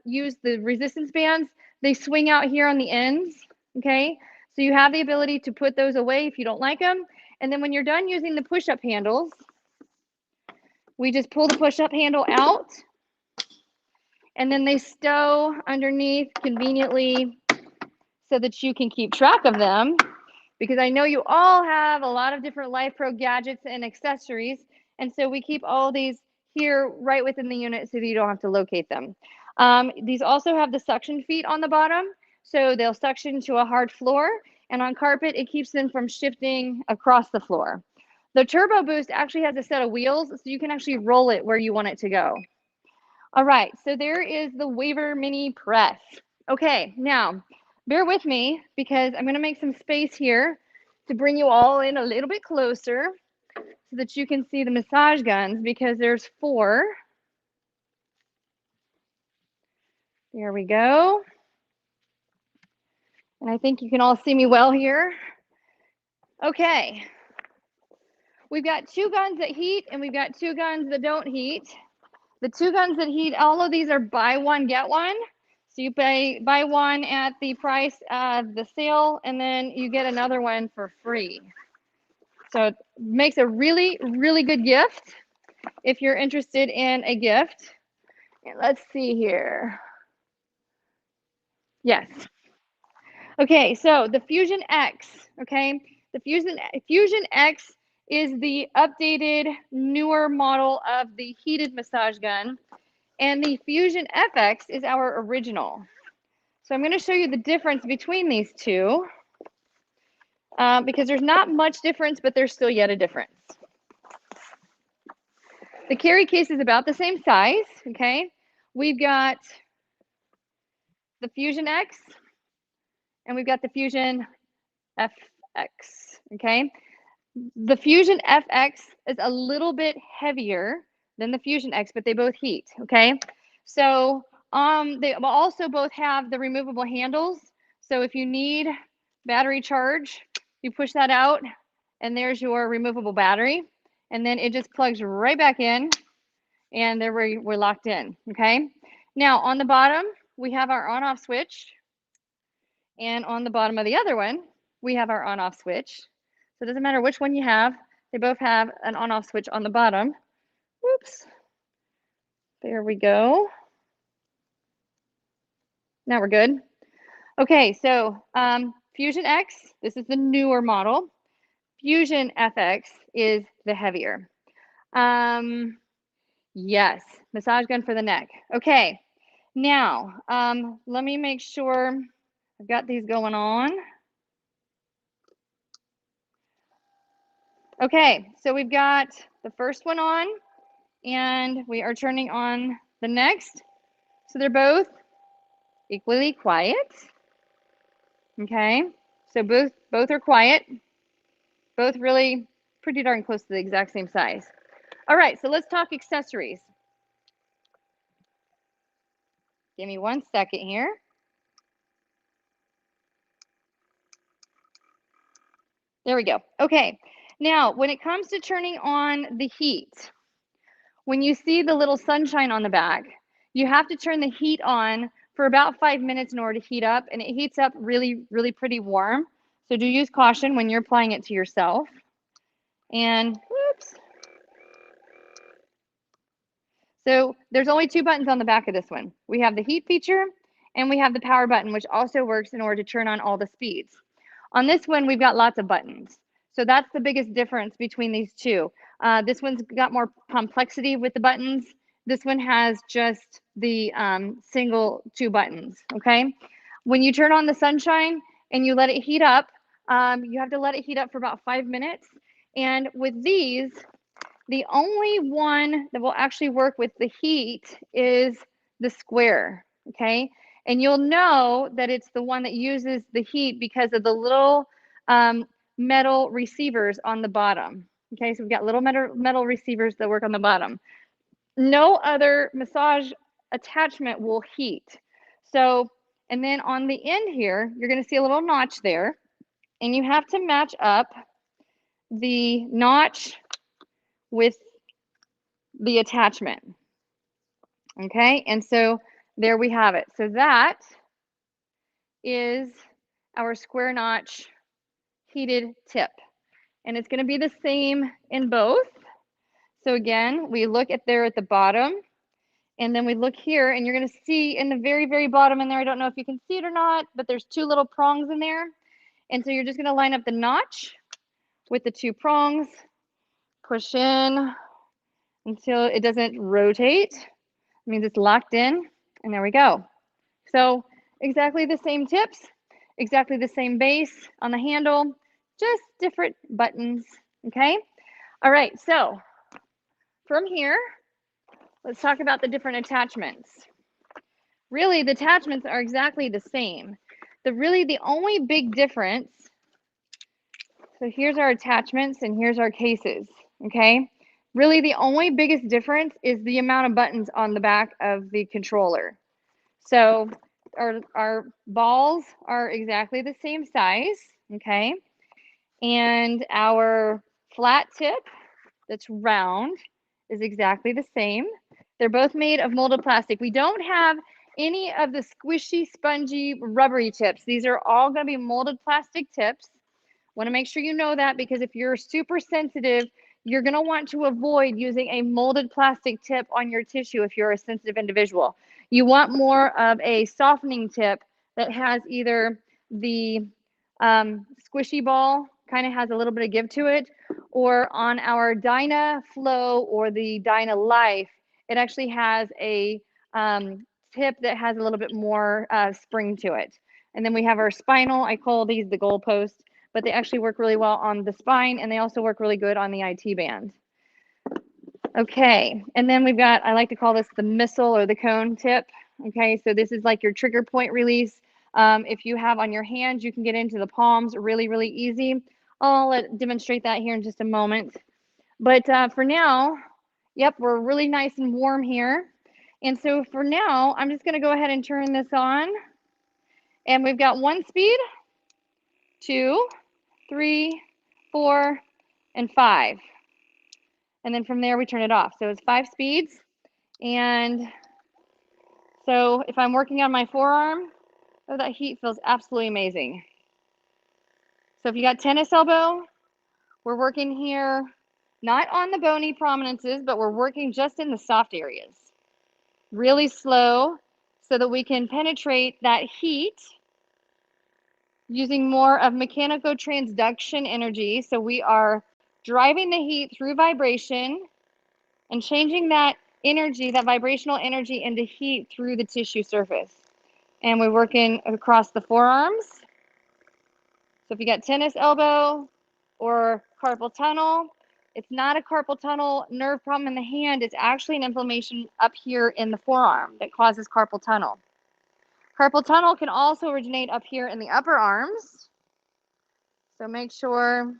use the resistance bands. They swing out here on the ends, okay? So you have the ability to put those away if you don't like them. And then when you're done using the push-up handles, we just pull the push-up handle out, and then they stow underneath conveniently so that you can keep track of them, because I know you all have a lot of different LifePro gadgets and accessories, and so we keep all these here right within the unit so that you don't have to locate them. These also have the suction feet on the bottom, so they'll suction to a hard floor, and on carpet, it keeps them from shifting across the floor. The Turbo Boost actually has a set of wheels, so you can actually roll it where you want it to go. All right, so there is the Waver Mini Press. Okay, now bear with me because I'm going to make some space here to bring you all in a little bit closer so that you can see the massage guns, because there's four. There we go. And I think you can all see me well here. Okay. We've got two guns that heat and we've got two guns that don't heat. The two guns that heat, all of these are buy one, get one. So you buy one at the price of the sale, and then you get another one for free. So it makes a really, really good gift if you're interested in a gift. And let's see here. Yes. Okay, so the Fusion X, okay? The Fusion X is the updated, newer model of the heated massage gun. And the Fusion FX is our original. So I'm going to show you the difference between these two because there's not much difference, but there's still yet a difference. The carry case is about the same size, okay? We've got the Fusion X and we've got the Fusion FX, okay? The Fusion FX is a little bit heavier than the Fusion X, but they both heat, okay? So they also both have the removable handles. So if you need battery charge, you push that out and there's your removable battery. And then it just plugs right back in and there we're locked in, okay? Now on the bottom, we have our on-off switch. And on the bottom of the other one, we have our on-off switch. So it doesn't matter which one you have, they both have an on-off switch on the bottom. Whoops. There we go. Now we're good. Okay, so Fusion X, this is the newer model. Fusion FX is the heavier. Yes, massage gun for the neck. Okay, Now, let me make sure I've got these going on. Okay, so we've got the first one on, and we are turning on the next. So they're both equally quiet. Okay, so both are quiet, both really pretty darn close to the exact same size. All right, so let's talk accessories. Give me 1 second here. There we go. Okay, now when it comes to turning on the heat, when you see the little sunshine on the back, you have to turn the heat on for about 5 minutes in order to heat up, and it heats up really, really pretty warm. So do use caution when you're applying it to yourself. And whoops. So there's only 2 buttons on the back of this one. We have the heat feature and we have the power button, which also works in order to turn on all the speeds. On this one, we've got lots of buttons. So that's the biggest difference between these two. This one's got more complexity with the buttons. This one has just the single 2 buttons, okay? When you turn on the sunshine and you let it heat up, you have to let it heat up for about 5 minutes. And with these, the only one that will actually work with the heat is the square, okay? And you'll know that it's the one that uses the heat because of the little metal receivers on the bottom. Okay, so we've got little metal receivers that work on the bottom. No other massage attachment will heat. So, and then on the end here, you're gonna see a little notch there, and you have to match up the notch with the attachment. Okay, and so there we have it. So that is our square notch heated tip. And it's going to be the same in both. So again, we look at there at the bottom, and then we look here, and you're going to see in the very, very bottom in there, I don't know if you can see it or not, but there's 2 little prongs in there. And so you're just going to line up the notch with the 2 prongs, push in until it doesn't rotate. It means it's locked in, and there we go. So exactly the same tips, exactly the same base on the handle, just different buttons, okay? All right, so from here, let's talk about the different attachments. Really, the attachments are exactly the same. The only big difference, so here's our attachments and here's our cases, okay? Really, the only biggest difference is the amount of buttons on the back of the controller. So our balls are exactly the same size, okay? And our flat tip that's round is exactly the same. They're both made of molded plastic. We don't have any of the squishy, spongy, rubbery tips. These are all going to be molded plastic tips. Want to make sure you know that, because if you're super sensitive, you're going to want to avoid using a molded plastic tip on your tissue if you're a sensitive individual. You want more of a softening tip that has either the squishy ball, kind of has a little bit of give to it, or on our Dyna Flow or the Dyna Life, it actually has a tip that has a little bit more spring to it. And then we have our spinal. I call these the goalpost, but they actually work really well on the spine, and they also work really good on the IT band. Okay, and then we've got, I like to call this the missile or the cone tip. Okay, so this is like your trigger point release. If you have on your hands, you can get into the palms really, really easy. I'll demonstrate that here in just a moment. But for now, yep, we're really nice and warm here. And so for now, I'm just going to go ahead and turn this on. And we've got 1 speed, 2, 3, 4, and 5. And then from there, we turn it off. So it's 5 speeds. And so if I'm working on my forearm, oh, that heat feels absolutely amazing. So if you got tennis elbow, we're working here, not on the bony prominences, but we're working just in the soft areas. Really slow so that we can penetrate that heat using more of mechanical transduction energy. So we are driving the heat through vibration and changing that energy, that vibrational energy into heat through the tissue surface. And we're working across the forearms. So if you got tennis elbow or carpal tunnel, it's not a carpal tunnel nerve problem in the hand. It's actually an inflammation up here in the forearm that causes carpal tunnel. Carpal tunnel can also originate up here in the upper arms. So make sure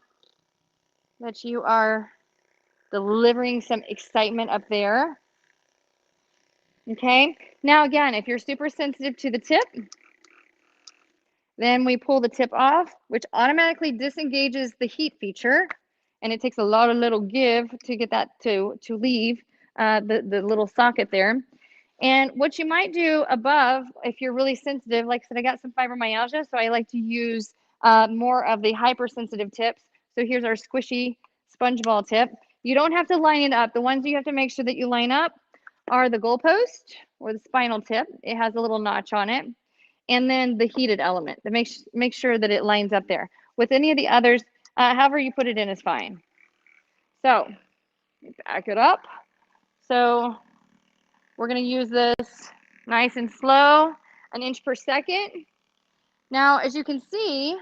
that you are delivering some excitement up there. Okay, now again, if you're super sensitive to the tip, then we pull the tip off, which automatically disengages the heat feature, and it takes a lot of little give to get that to leave the little socket there. And what you might do above, if you're really sensitive, like I said, I got some fibromyalgia, so I like to use more of the hypersensitive tips. So here's our squishy sponge ball tip. You don't have to line it up. The ones you have to make sure that you line up are the goalpost or the spinal tip. It has a little notch on it. And then the heated element that make sure that it lines up there. With any of the others, however you put it in is fine. So back it up. So we're going to use this nice and slow, 1 inch per second. Now, as you can see,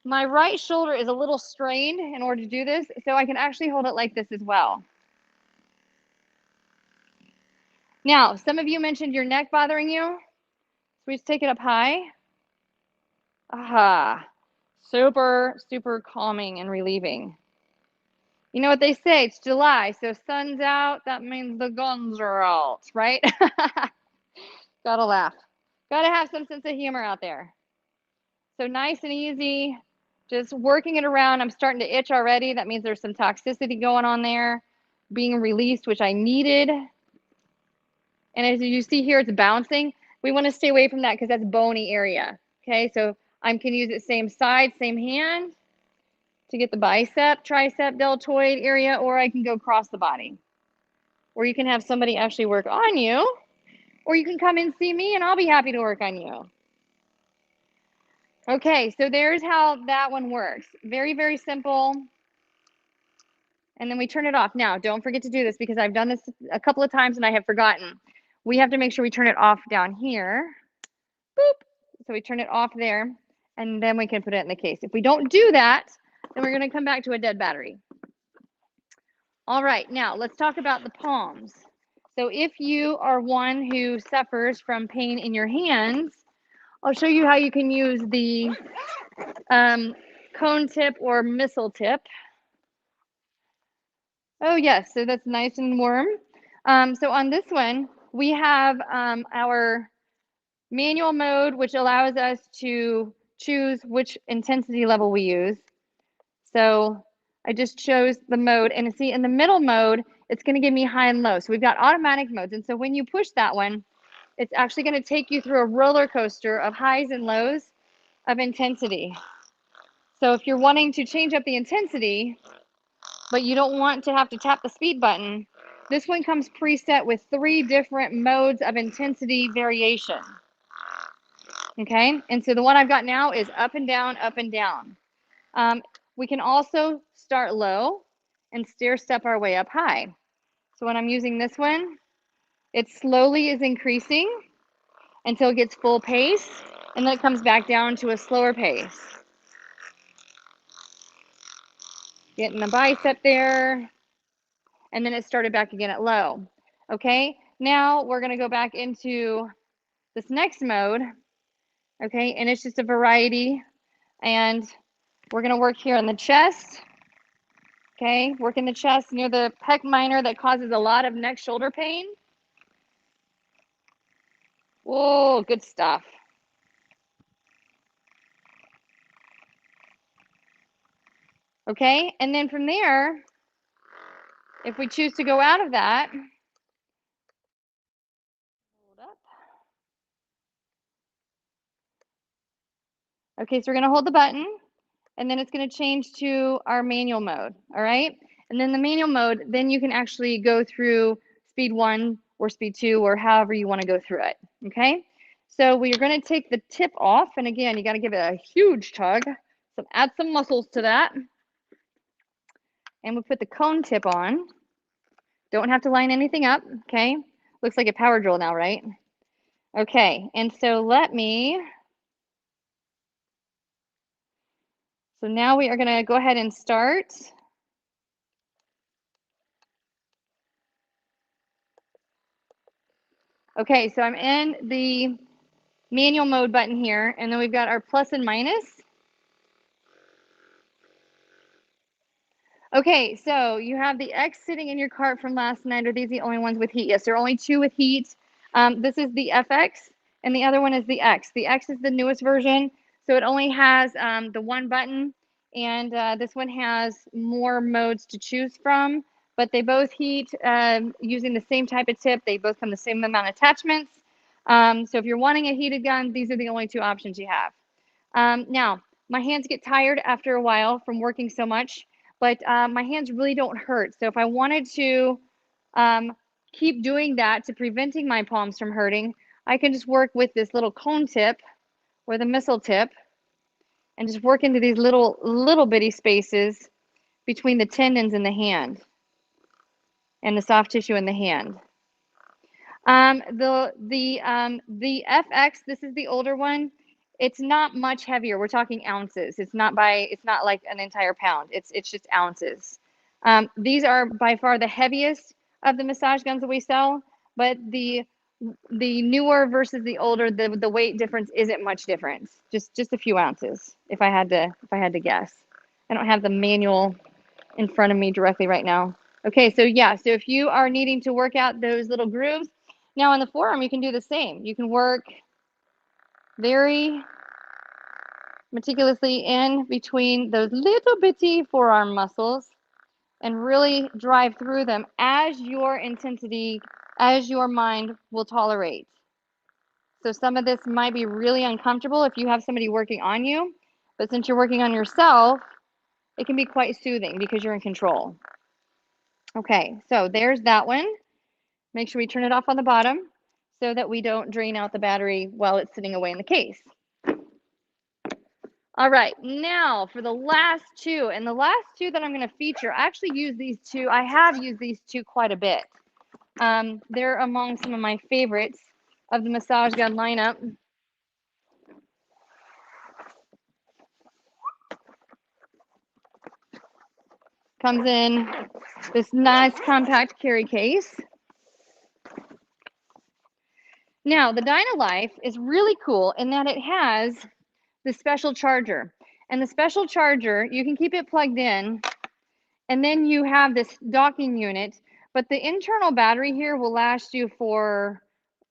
my right shoulder is a little strained in order to do this, so I can actually hold it like this as well. Now, some of you mentioned your neck bothering you. So we just take it up high. Aha, super, super calming and relieving. You know what they say, it's July, so sun's out, that means the guns are out, right? Gotta laugh. Gotta have some sense of humor out there. So nice and easy, just working it around. I'm starting to itch already. That means there's some toxicity going on there, being released, which I needed. And as you see here, it's bouncing. We want to stay away from that because that's bony area. Okay, so I can use it same side, same hand to get the bicep, tricep, deltoid area, or I can go across the body. Or you can have somebody actually work on you, or you can come and see me and I'll be happy to work on you. Okay, so there's how that one works. Very, very simple. And then we turn it off. Now, don't forget to do this because I've done this a couple of times and I have forgotten. We have to make sure we turn it off down here. Boop. So we turn it off there, and then we can put it in the case. If we don't do that, then we're going to come back to a dead battery. All right, now let's talk about the palms. So if you are one who suffers from pain in your hands, I'll show you how you can use the cone tip or missile tip. Oh yes, so that's nice and warm. So on this one, we have our manual mode, which allows us to choose which intensity level we use. So I just chose the mode, and see in the middle mode, it's going to give me high and low. So we've got automatic modes, and so when you push that one, it's actually going to take you through a roller coaster of highs and lows of intensity. So if you're wanting to change up the intensity, but you don't want to have to tap the speed button, this one comes preset with 3 different modes of intensity variation. Okay, and so the one I've got now is up and down, up and down. We can also start low and stair step our way up high. So when I'm using this one, it slowly is increasing until it gets full pace, and then it comes back down to a slower pace. Getting the bicep there, and then it started back again at low. Okay, now we're going to go back into this next mode. Okay, and it's just a variety, and we're going to work here in the chest. Okay, work in the chest near the pec minor that causes a lot of neck shoulder pain. Whoa, good stuff. Okay, and then from there, if we choose to go out of that, hold up. Okay, so we're gonna hold the button, and then it's gonna change to our manual mode, all right? And then the manual mode, then you can actually go through speed 1 or speed 2 or however you wanna go through it, okay? So we're gonna take the tip off, and again, you gotta give it a huge tug. So add some muscles to that. And we'll put the cone tip on. Don't have to line anything up, okay? Looks like a power drill now, right? Okay, and so so now we are gonna go ahead and start. Okay, so I'm in the manual mode button here, and then we've got our plus and minus. Okay, so you have the X sitting in your cart from last night. Are these the only ones with heat? Yes, there are only 2 with heat. This is the FX, and the other one is the X. The X is the newest version, so it only has the one button, and this one has more modes to choose from, but they both heat using the same type of tip. They both come the same amount of attachments. So if you're wanting a heated gun, these are the only 2 options you have. Now, my hands get tired after a while from working so much, but my hands really don't hurt. So if I wanted to keep doing that to preventing my palms from hurting, I can just work with this little cone tip or the missile tip and just work into these little bitty spaces between the tendons in the hand and the soft tissue in the hand. The FX, this is the older one. It's not much heavier. We're talking ounces. It's not like an entire pound. It's just ounces. These are by far the heaviest of the massage guns that we sell, but the newer versus the older, the weight difference isn't much difference. Just a few ounces, if I had to guess. I don't have the manual in front of me directly right now. Okay, so yeah, so if you are needing to work out those little grooves, now on the forearm, you can do the same. You can work very meticulously in between those little bitty forearm muscles and really drive through them as your intensity, as your mind will tolerate. So some of this might be really uncomfortable if you have somebody working on you, but since you're working on yourself, it can be quite soothing because you're in control. Okay, so there's that one. Make sure we turn it off on the bottom so that we don't drain out the battery while it's sitting away in the case. All right, now for the last 2, and the last 2 that I'm going to feature, I actually use these 2. I have used these 2 quite a bit. They're among some of my favorites of the massage gun lineup. Comes in this nice compact carry case. Now, the Dynalife is really cool in that it has the special charger. And the special charger, you can keep it plugged in, and then you have this docking unit, but the internal battery here will last you for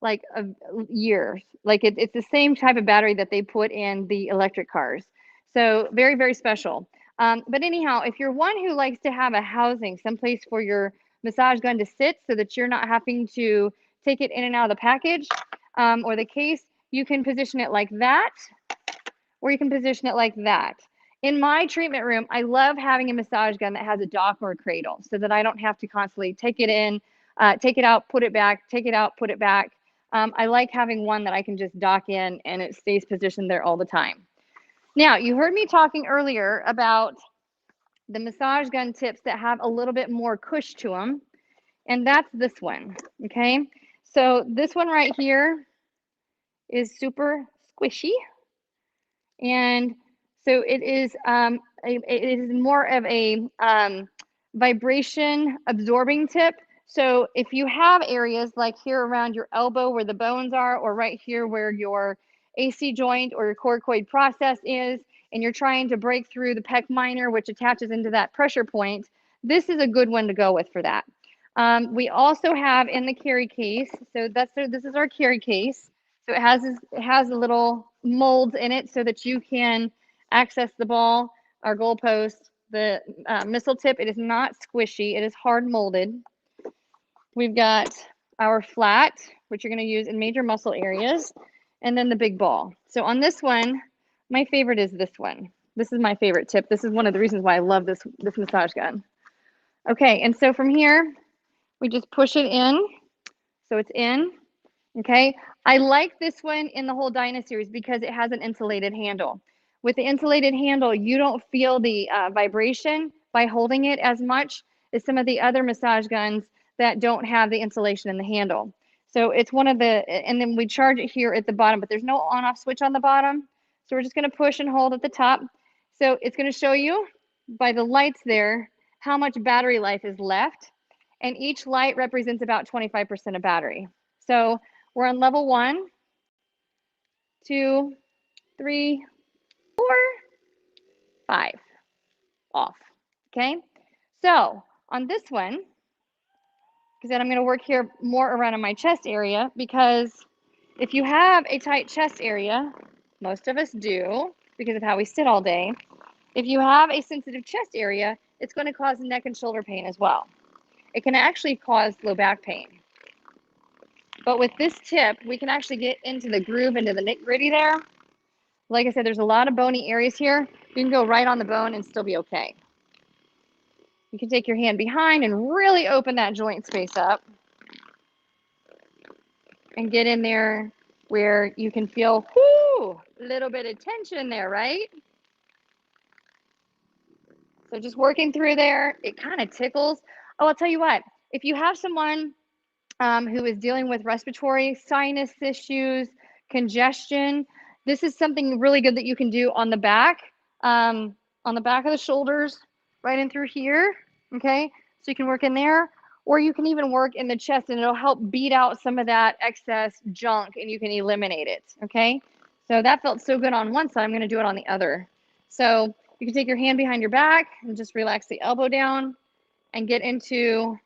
like a year. Like it's the same type of battery that they put in the electric cars. So very, very special. But anyhow, if you're one who likes to have a housing, someplace for your massage gun to sit so that you're not having to take it in and out of the package or the case, you can position it like that, or you can position it like that. In my treatment room, I love having a massage gun that has a dock or a cradle so that I don't have to constantly take it in, take it out, put it back, take it out, put it back. I like having one that I can just dock in and it stays positioned there all the time. Now, you heard me talking earlier about the massage gun tips that have a little bit more cush to them, and that's this one, okay? So this one right here is super squishy, and so it is more of a vibration absorbing tip. So if you have areas like here around your elbow where the bones are, or right here where your AC joint or your coracoid process is, and you're trying to break through the pec minor, which attaches into that pressure point, this is a good one to go with for that. We also have in the carry case, so this is our carry case. So it has a little molds in it so that you can access the ball, our goalpost, the missile tip. It is not squishy. It is hard molded. We've got our flat, which you're going to use in major muscle areas, and then the big ball. So on this one, my favorite is this one. This is my favorite tip. This is one of the reasons why I love this massage gun. Okay, and so from here, we just push it in. So it's in. Okay, I like this one in the whole Dyna series because it has an insulated handle. With the insulated handle, you don't feel the vibration by holding it as much as some of the other massage guns that don't have the insulation in the handle. So it's one of the, and then we charge it here at the bottom, but there's no on-off switch on the bottom. So we're just going to push and hold at the top. So it's going to show you by the lights there how much battery life is left. And each light represents about 25% of battery. So we're on level 1, 2, 3, 4, 5 off. Okay. So on this one, because then I'm going to work here more around in my chest area, because if you have a tight chest area, most of us do because of how we sit all day. If you have a sensitive chest area, it's going to cause neck and shoulder pain as well. It can actually cause low back pain. But with this tip, we can actually get into the groove, into the nitty-gritty there. Like I said, there's a lot of bony areas here. You can go right on the bone and still be okay. You can take your hand behind and really open that joint space up and get in there where you can feel, whoo, a little bit of tension there, right? So just working through there, it kind of tickles. Oh, I'll tell you what, if you have someone who is dealing with respiratory sinus issues, congestion, this is something really good that you can do on the back of the shoulders, right in through here, okay? So you can work in there, or you can even work in the chest, and it'll help beat out some of that excess junk, and you can eliminate it, okay? So that felt so good on one side, I'm gonna do it on the other. So you can take your hand behind your back and just relax the elbow down and get into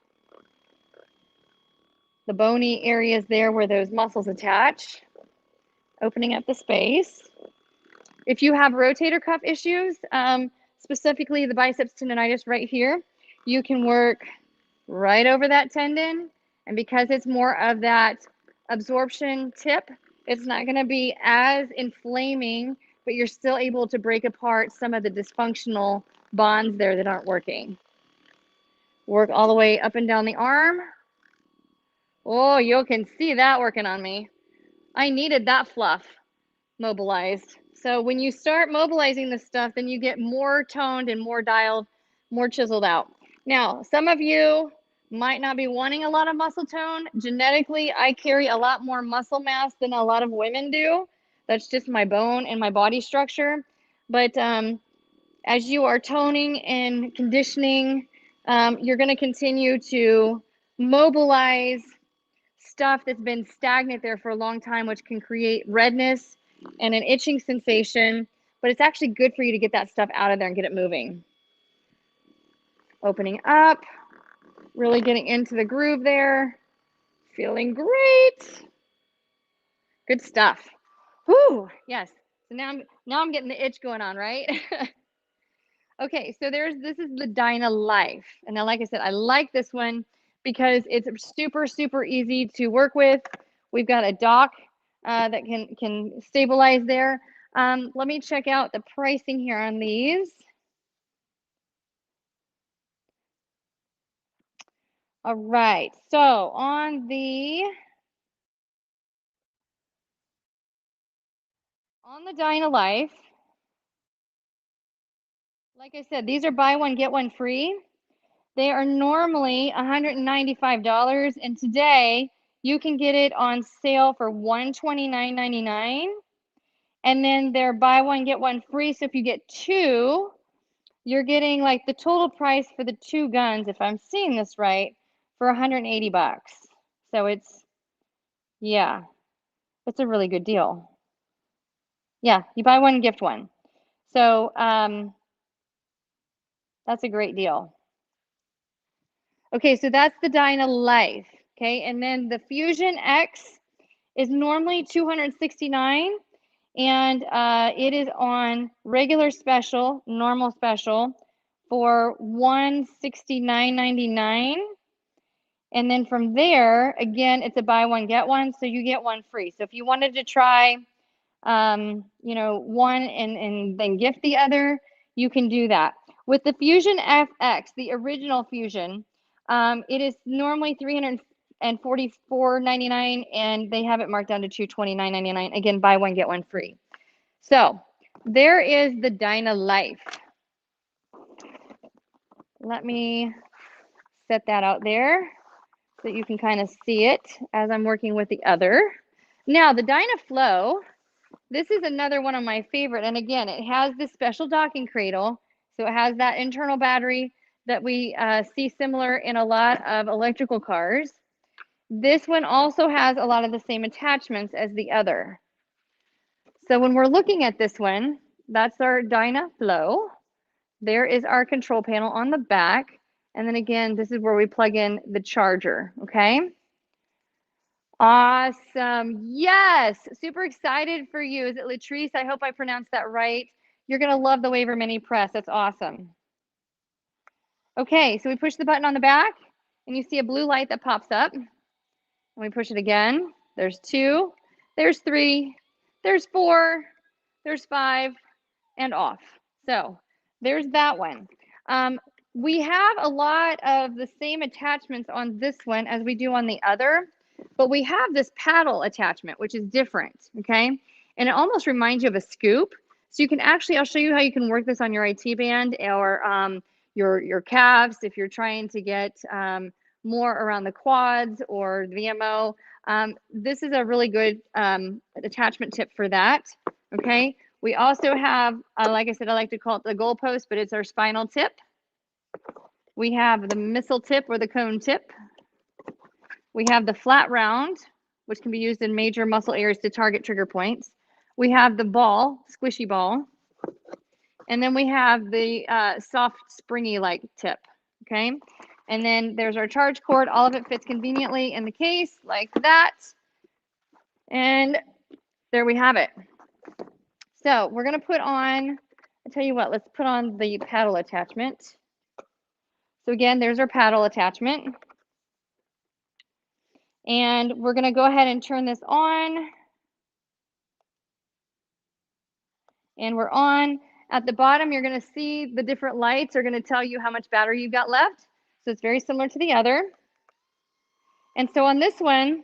the bony areas there where those muscles attach, opening up the space. If you have rotator cuff issues, specifically the biceps tendonitis right here, you can work right over that tendon. And because it's more of that absorption tip, it's not going to be as inflaming, but you're still able to break apart some of the dysfunctional bonds there that aren't working. Work all the way up and down the arm. Oh, you can see that working on me. I needed that fluff mobilized. So when you start mobilizing this stuff, then you get more toned and more dialed, more chiseled out. Now, some of you might not be wanting a lot of muscle tone. Genetically, I carry a lot more muscle mass than a lot of women do. That's just my bone and my body structure. But as you are toning and conditioning, you're going to continue to mobilize stuff that's been stagnant there for a long time, which can create redness and an itching sensation, but it's actually good for you to get that stuff out of there and get it moving. Opening up, really getting into the groove there, feeling great. Good stuff. Whew, yes. So now I'm getting the itch going on, right? Okay, so this is the Dyna Life. And now, like I said, I like this one because it's super, super easy to work with. We've got a dock that can stabilize there. Let me check out the pricing here on these. All right, so on the Dyna Life, like I said, these are buy one, get one free. They are normally $195, and today you can get it on sale for $129.99. And then they're buy one, get one free. So if you get two, you're getting like the total price for the two guns, if I'm seeing this right, for 180 bucks. So yeah, it's a really good deal. Yeah, you buy one, gift one. So that's a great deal. Okay, so that's the Dyna Life. Okay, and then the Fusion X is normally $269, and it is on regular special, normal special for $169.99. And then from there, again, it's a buy one, get one, so you get one free. So if you wanted to try, you know, one and then gift the other, you can do that. With the Fusion FX, the original Fusion, it is normally $344.99, and they have it marked down to $229.99. Again, buy one, get one free. So there is the Dyna Life. Let me set that out there. so you can kind of see it as I'm working with the other. Now the Dynaflow, this is another one of my favorite. And again, it has this special docking cradle. So it has that internal battery that we see similar in a lot of electrical cars. This one also has a lot of the same attachments as the other. So when we're looking at this one, that's our Dynaflow. There is our control panel on the back. And then again, this is where we plug in the charger, okay? Awesome. Yes, super excited for you. Is it Latrice? I hope I pronounced that right. You're going to love the Waver Mini Press. That's awesome. Okay, so we push the button on the back, and you see a blue light that pops up. And we push it again. There's 2, there's 3, there's 4, there's 5, and off. So there's that one. We have a lot of the same attachments on this one as we do on the other, but we have this paddle attachment, which is different, okay? And it almost reminds you of a scoop. So you can actually, I'll show you how you can work this on your IT band or your calves if you're trying to get more around the quads or the VMO. This is a really good attachment tip for that, okay? We also have, like I said, I like to call it the goalpost, but it's our spinal tip. We have the missile tip or the cone tip. We have the flat round, which can be used in major muscle areas to target trigger points. We have the ball, squishy ball. And then we have the soft, springy-like tip, okay? And then there's our charge cord. All of it fits conveniently in the case like that. And there we have it. So we're going to put on, I'll tell you what, let's put on the paddle attachment. So again, there's our paddle attachment. And we're going to go ahead and turn this on. And we're on. At the bottom, you're going to see the different lights are going to tell you how much battery you've got left. So it's very similar to the other. And so on this one,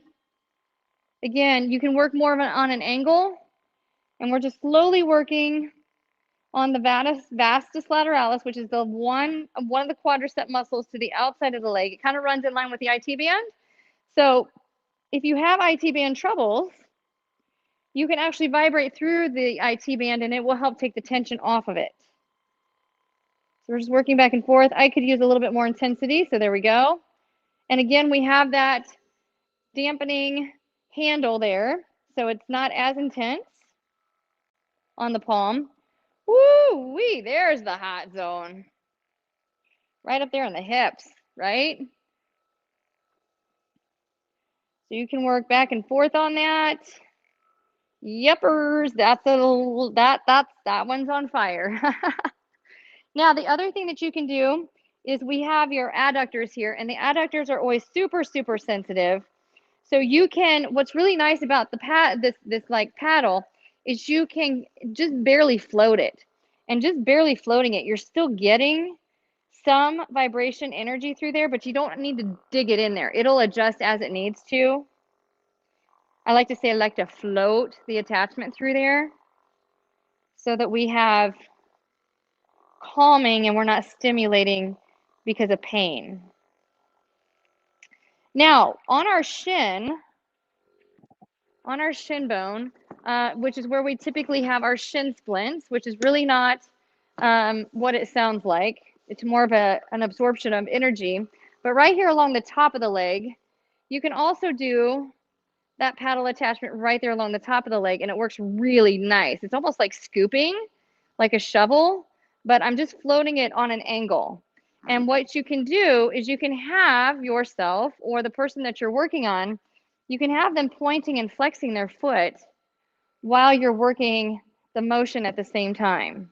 again, you can work more of on an angle. And we're just slowly working on the vastus lateralis, which is the one of the quadricep muscles to the outside of the leg. It kind of runs in line with the IT band. So if you have IT band troubles, you can actually vibrate through the IT band and it will help take the tension off of it. So we're just working back and forth. I could use a little bit more intensity, so there we go. And again, we have that dampening handle there, so it's not as intense on the palm. Woo-wee, there's the hot zone. Right up there in the hips, right? So you can work back and forth on that. Yuppers, that one's on fire. Now, the other thing that you can do is we have your adductors here, and the adductors are always super, super sensitive. So you can, what's really nice about the this like paddle is you can just barely float it. And just barely floating it, you're still getting some vibration energy through there, but you don't need to dig it in there. It'll adjust as it needs to. I like to say I like to float the attachment through there so that we have calming and we're not stimulating because of pain. Now, on our shin bone, which is where we typically have our shin splints, which is really not what it sounds like. It's more of an absorption of energy. But right here along the top of the leg, you can also do that paddle attachment right there along the top of the leg, and it works really nice. It's almost like scooping, like a shovel, but I'm just floating it on an angle. And what you can do is you can have yourself or the person that you're working on, you can have them pointing and flexing their foot while you're working the motion at the same time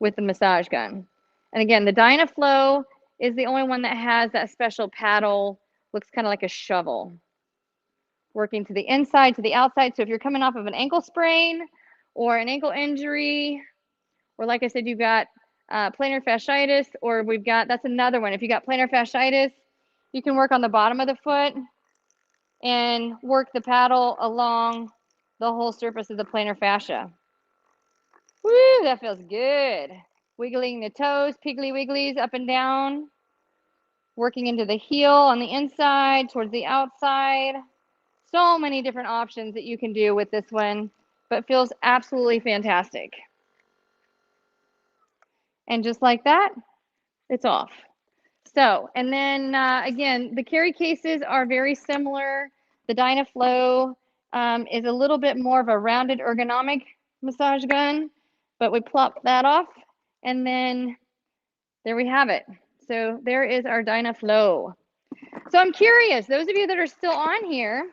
with the massage gun. And again, the Dynaflow is the only one that has that special paddle, looks kind of like a shovel, working to the inside, to the outside. So if you're coming off of an ankle sprain or an ankle injury, or like I said, you've got plantar fasciitis, or we've got, that's another one. If you got plantar fasciitis, you can work on the bottom of the foot and work the paddle along the whole surface of the plantar fascia. Woo, that feels good. Wiggling the toes, piggly wigglies up and down. working into the heel on the inside, towards the outside. So many different options that you can do with this one, but feels absolutely fantastic. And just like that, it's off. So, and then again, the carry cases are very similar. The Dynaflow is a little bit more of a rounded ergonomic massage gun, but we plop that off, and then there we have it. So there is our Dynaflow. So I'm curious, those of you that are still on here,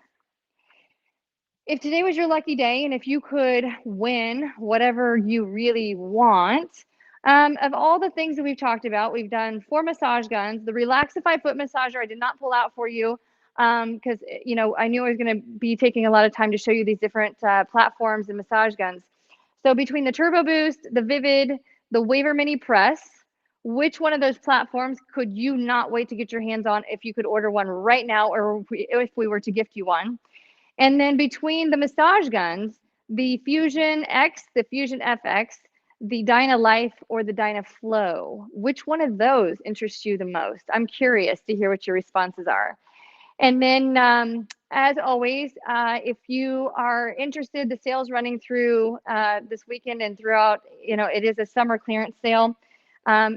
if today was your lucky day and if you could win whatever you really want, of all the things that we've talked about, we've done 4 massage guns. The Relaxify foot massager I did not pull out for you because you know I knew I was going to be taking a lot of time to show you these different platforms and massage guns. So between the Turbo Boost, the Vivid, the Waver Mini Press, which one of those platforms could you not wait to get your hands on if you could order one right now, or if we were to gift you one? And then between the massage guns, the Fusion X, the Fusion FX, the Dyna Life, or the Dyna Flow, which one of those interests you the most? I'm curious to hear what your responses are. And then, as always, if you are interested, the sale's running through this weekend and throughout, you know, it is a summer clearance sale.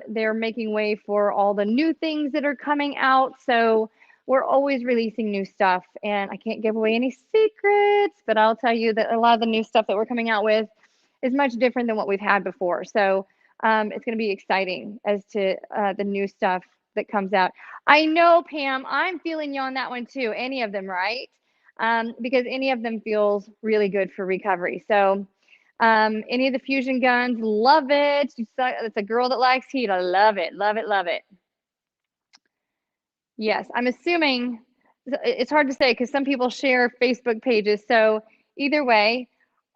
They're making way for all the new things that are coming out. So we're always releasing new stuff, and I can't give away any secrets, but I'll tell you that a lot of the new stuff that we're coming out with is much different than what we've had before. So it's going to be exciting as to the new stuff that comes out. I know, Pam, I'm feeling you on that one too. Any of them, right? Because any of them feels really good for recovery. So any of the Fusion guns, love it. It's a girl that likes heat. I love it, love it, love it. Yes, I'm assuming it's hard to say because some people share Facebook pages. So either way,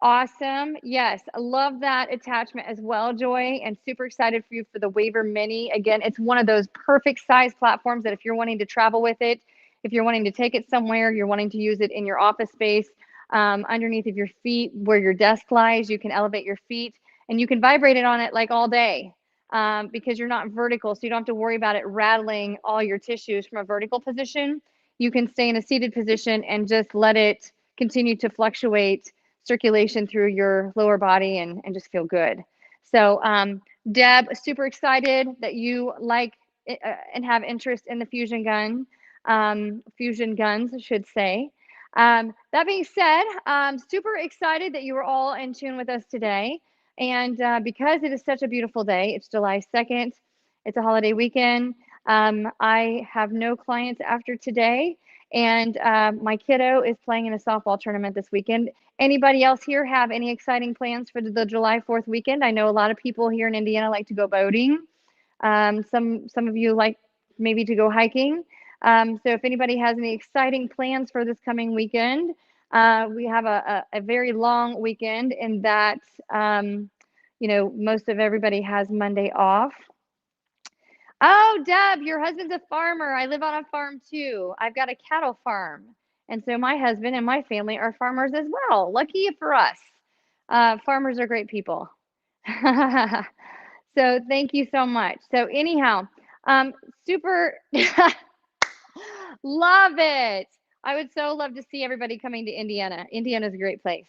awesome. Yes, I love that attachment as well, Joy, and super excited for you for the Waver Mini. Again, it's one of those perfect size platforms that if you're wanting to travel with it, if you're wanting to take it somewhere, you're wanting to use it in your office space, underneath of your feet where your desk lies, you can elevate your feet and you can vibrate it on it like all day. Because you're not vertical, so you don't have to worry about it rattling all your tissues from a vertical position. You can stay in a seated position and just let it continue to fluctuate circulation through your lower body and just feel good. So Deb, super excited that you like and have interest in the Fusion gun, Fusion guns, I should say. That being said, super excited that you were all in tune with us today. And because it is such a beautiful day, it's July 2nd, it's a holiday weekend. I have no clients after today, and my kiddo is playing in a softball tournament this weekend. Anybody else here have any exciting plans for the July 4th weekend? I know a lot of people here in Indiana like to go boating. Some of you like maybe to go hiking. So if anybody has any exciting plans for this coming weekend, we have a very long weekend in that, you know, most of everybody has Monday off. Oh, Deb, your husband's a farmer. I live on a farm too. I've got a cattle farm. And so my husband and my family are farmers as well. Lucky for us. Farmers are great people. So thank you so much. So anyhow, super love it. I would so love to see everybody coming to Indiana. Indiana is a great place.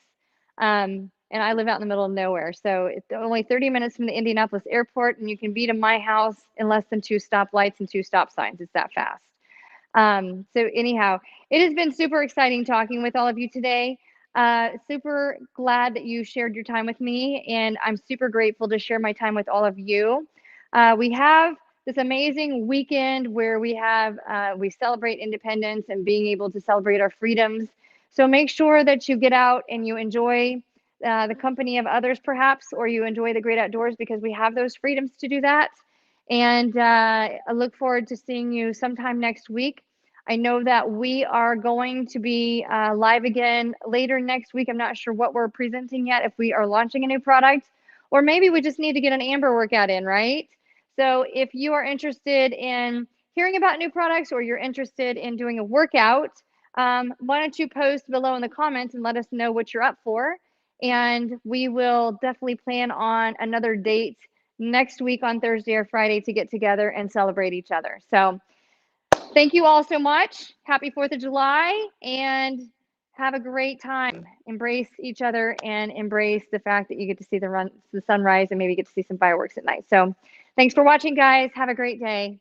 And I live out in the middle of nowhere. So it's only 30 minutes from the Indianapolis airport, and you can be to my house in less than 2 stoplights and 2 stop signs. It's that fast. So anyhow, it has been super exciting talking with all of you today. Super glad that you shared your time with me, and I'm super grateful to share my time with all of you. We have this amazing weekend where we celebrate independence and being able to celebrate our freedoms. So make sure that you get out and you enjoy the company of others, perhaps, or you enjoy the great outdoors, because we have those freedoms to do that. And I look forward to seeing you sometime next week. I know that we are going to be live again later next week. I'm not sure what we're presenting yet, if we are launching a new product, or maybe we just need to get an Amber workout in, right? So if you are interested in hearing about new products, or you're interested in doing a workout, why don't you post below in the comments and let us know what you're up for. And we will definitely plan on another date next week on Thursday or Friday to get together and celebrate each other. So thank you all so much. Happy 4th of July and have a great time. Embrace each other and embrace the fact that you get to see the sunrise and maybe get to see some fireworks at night. So thanks for watching, guys. Have a great day.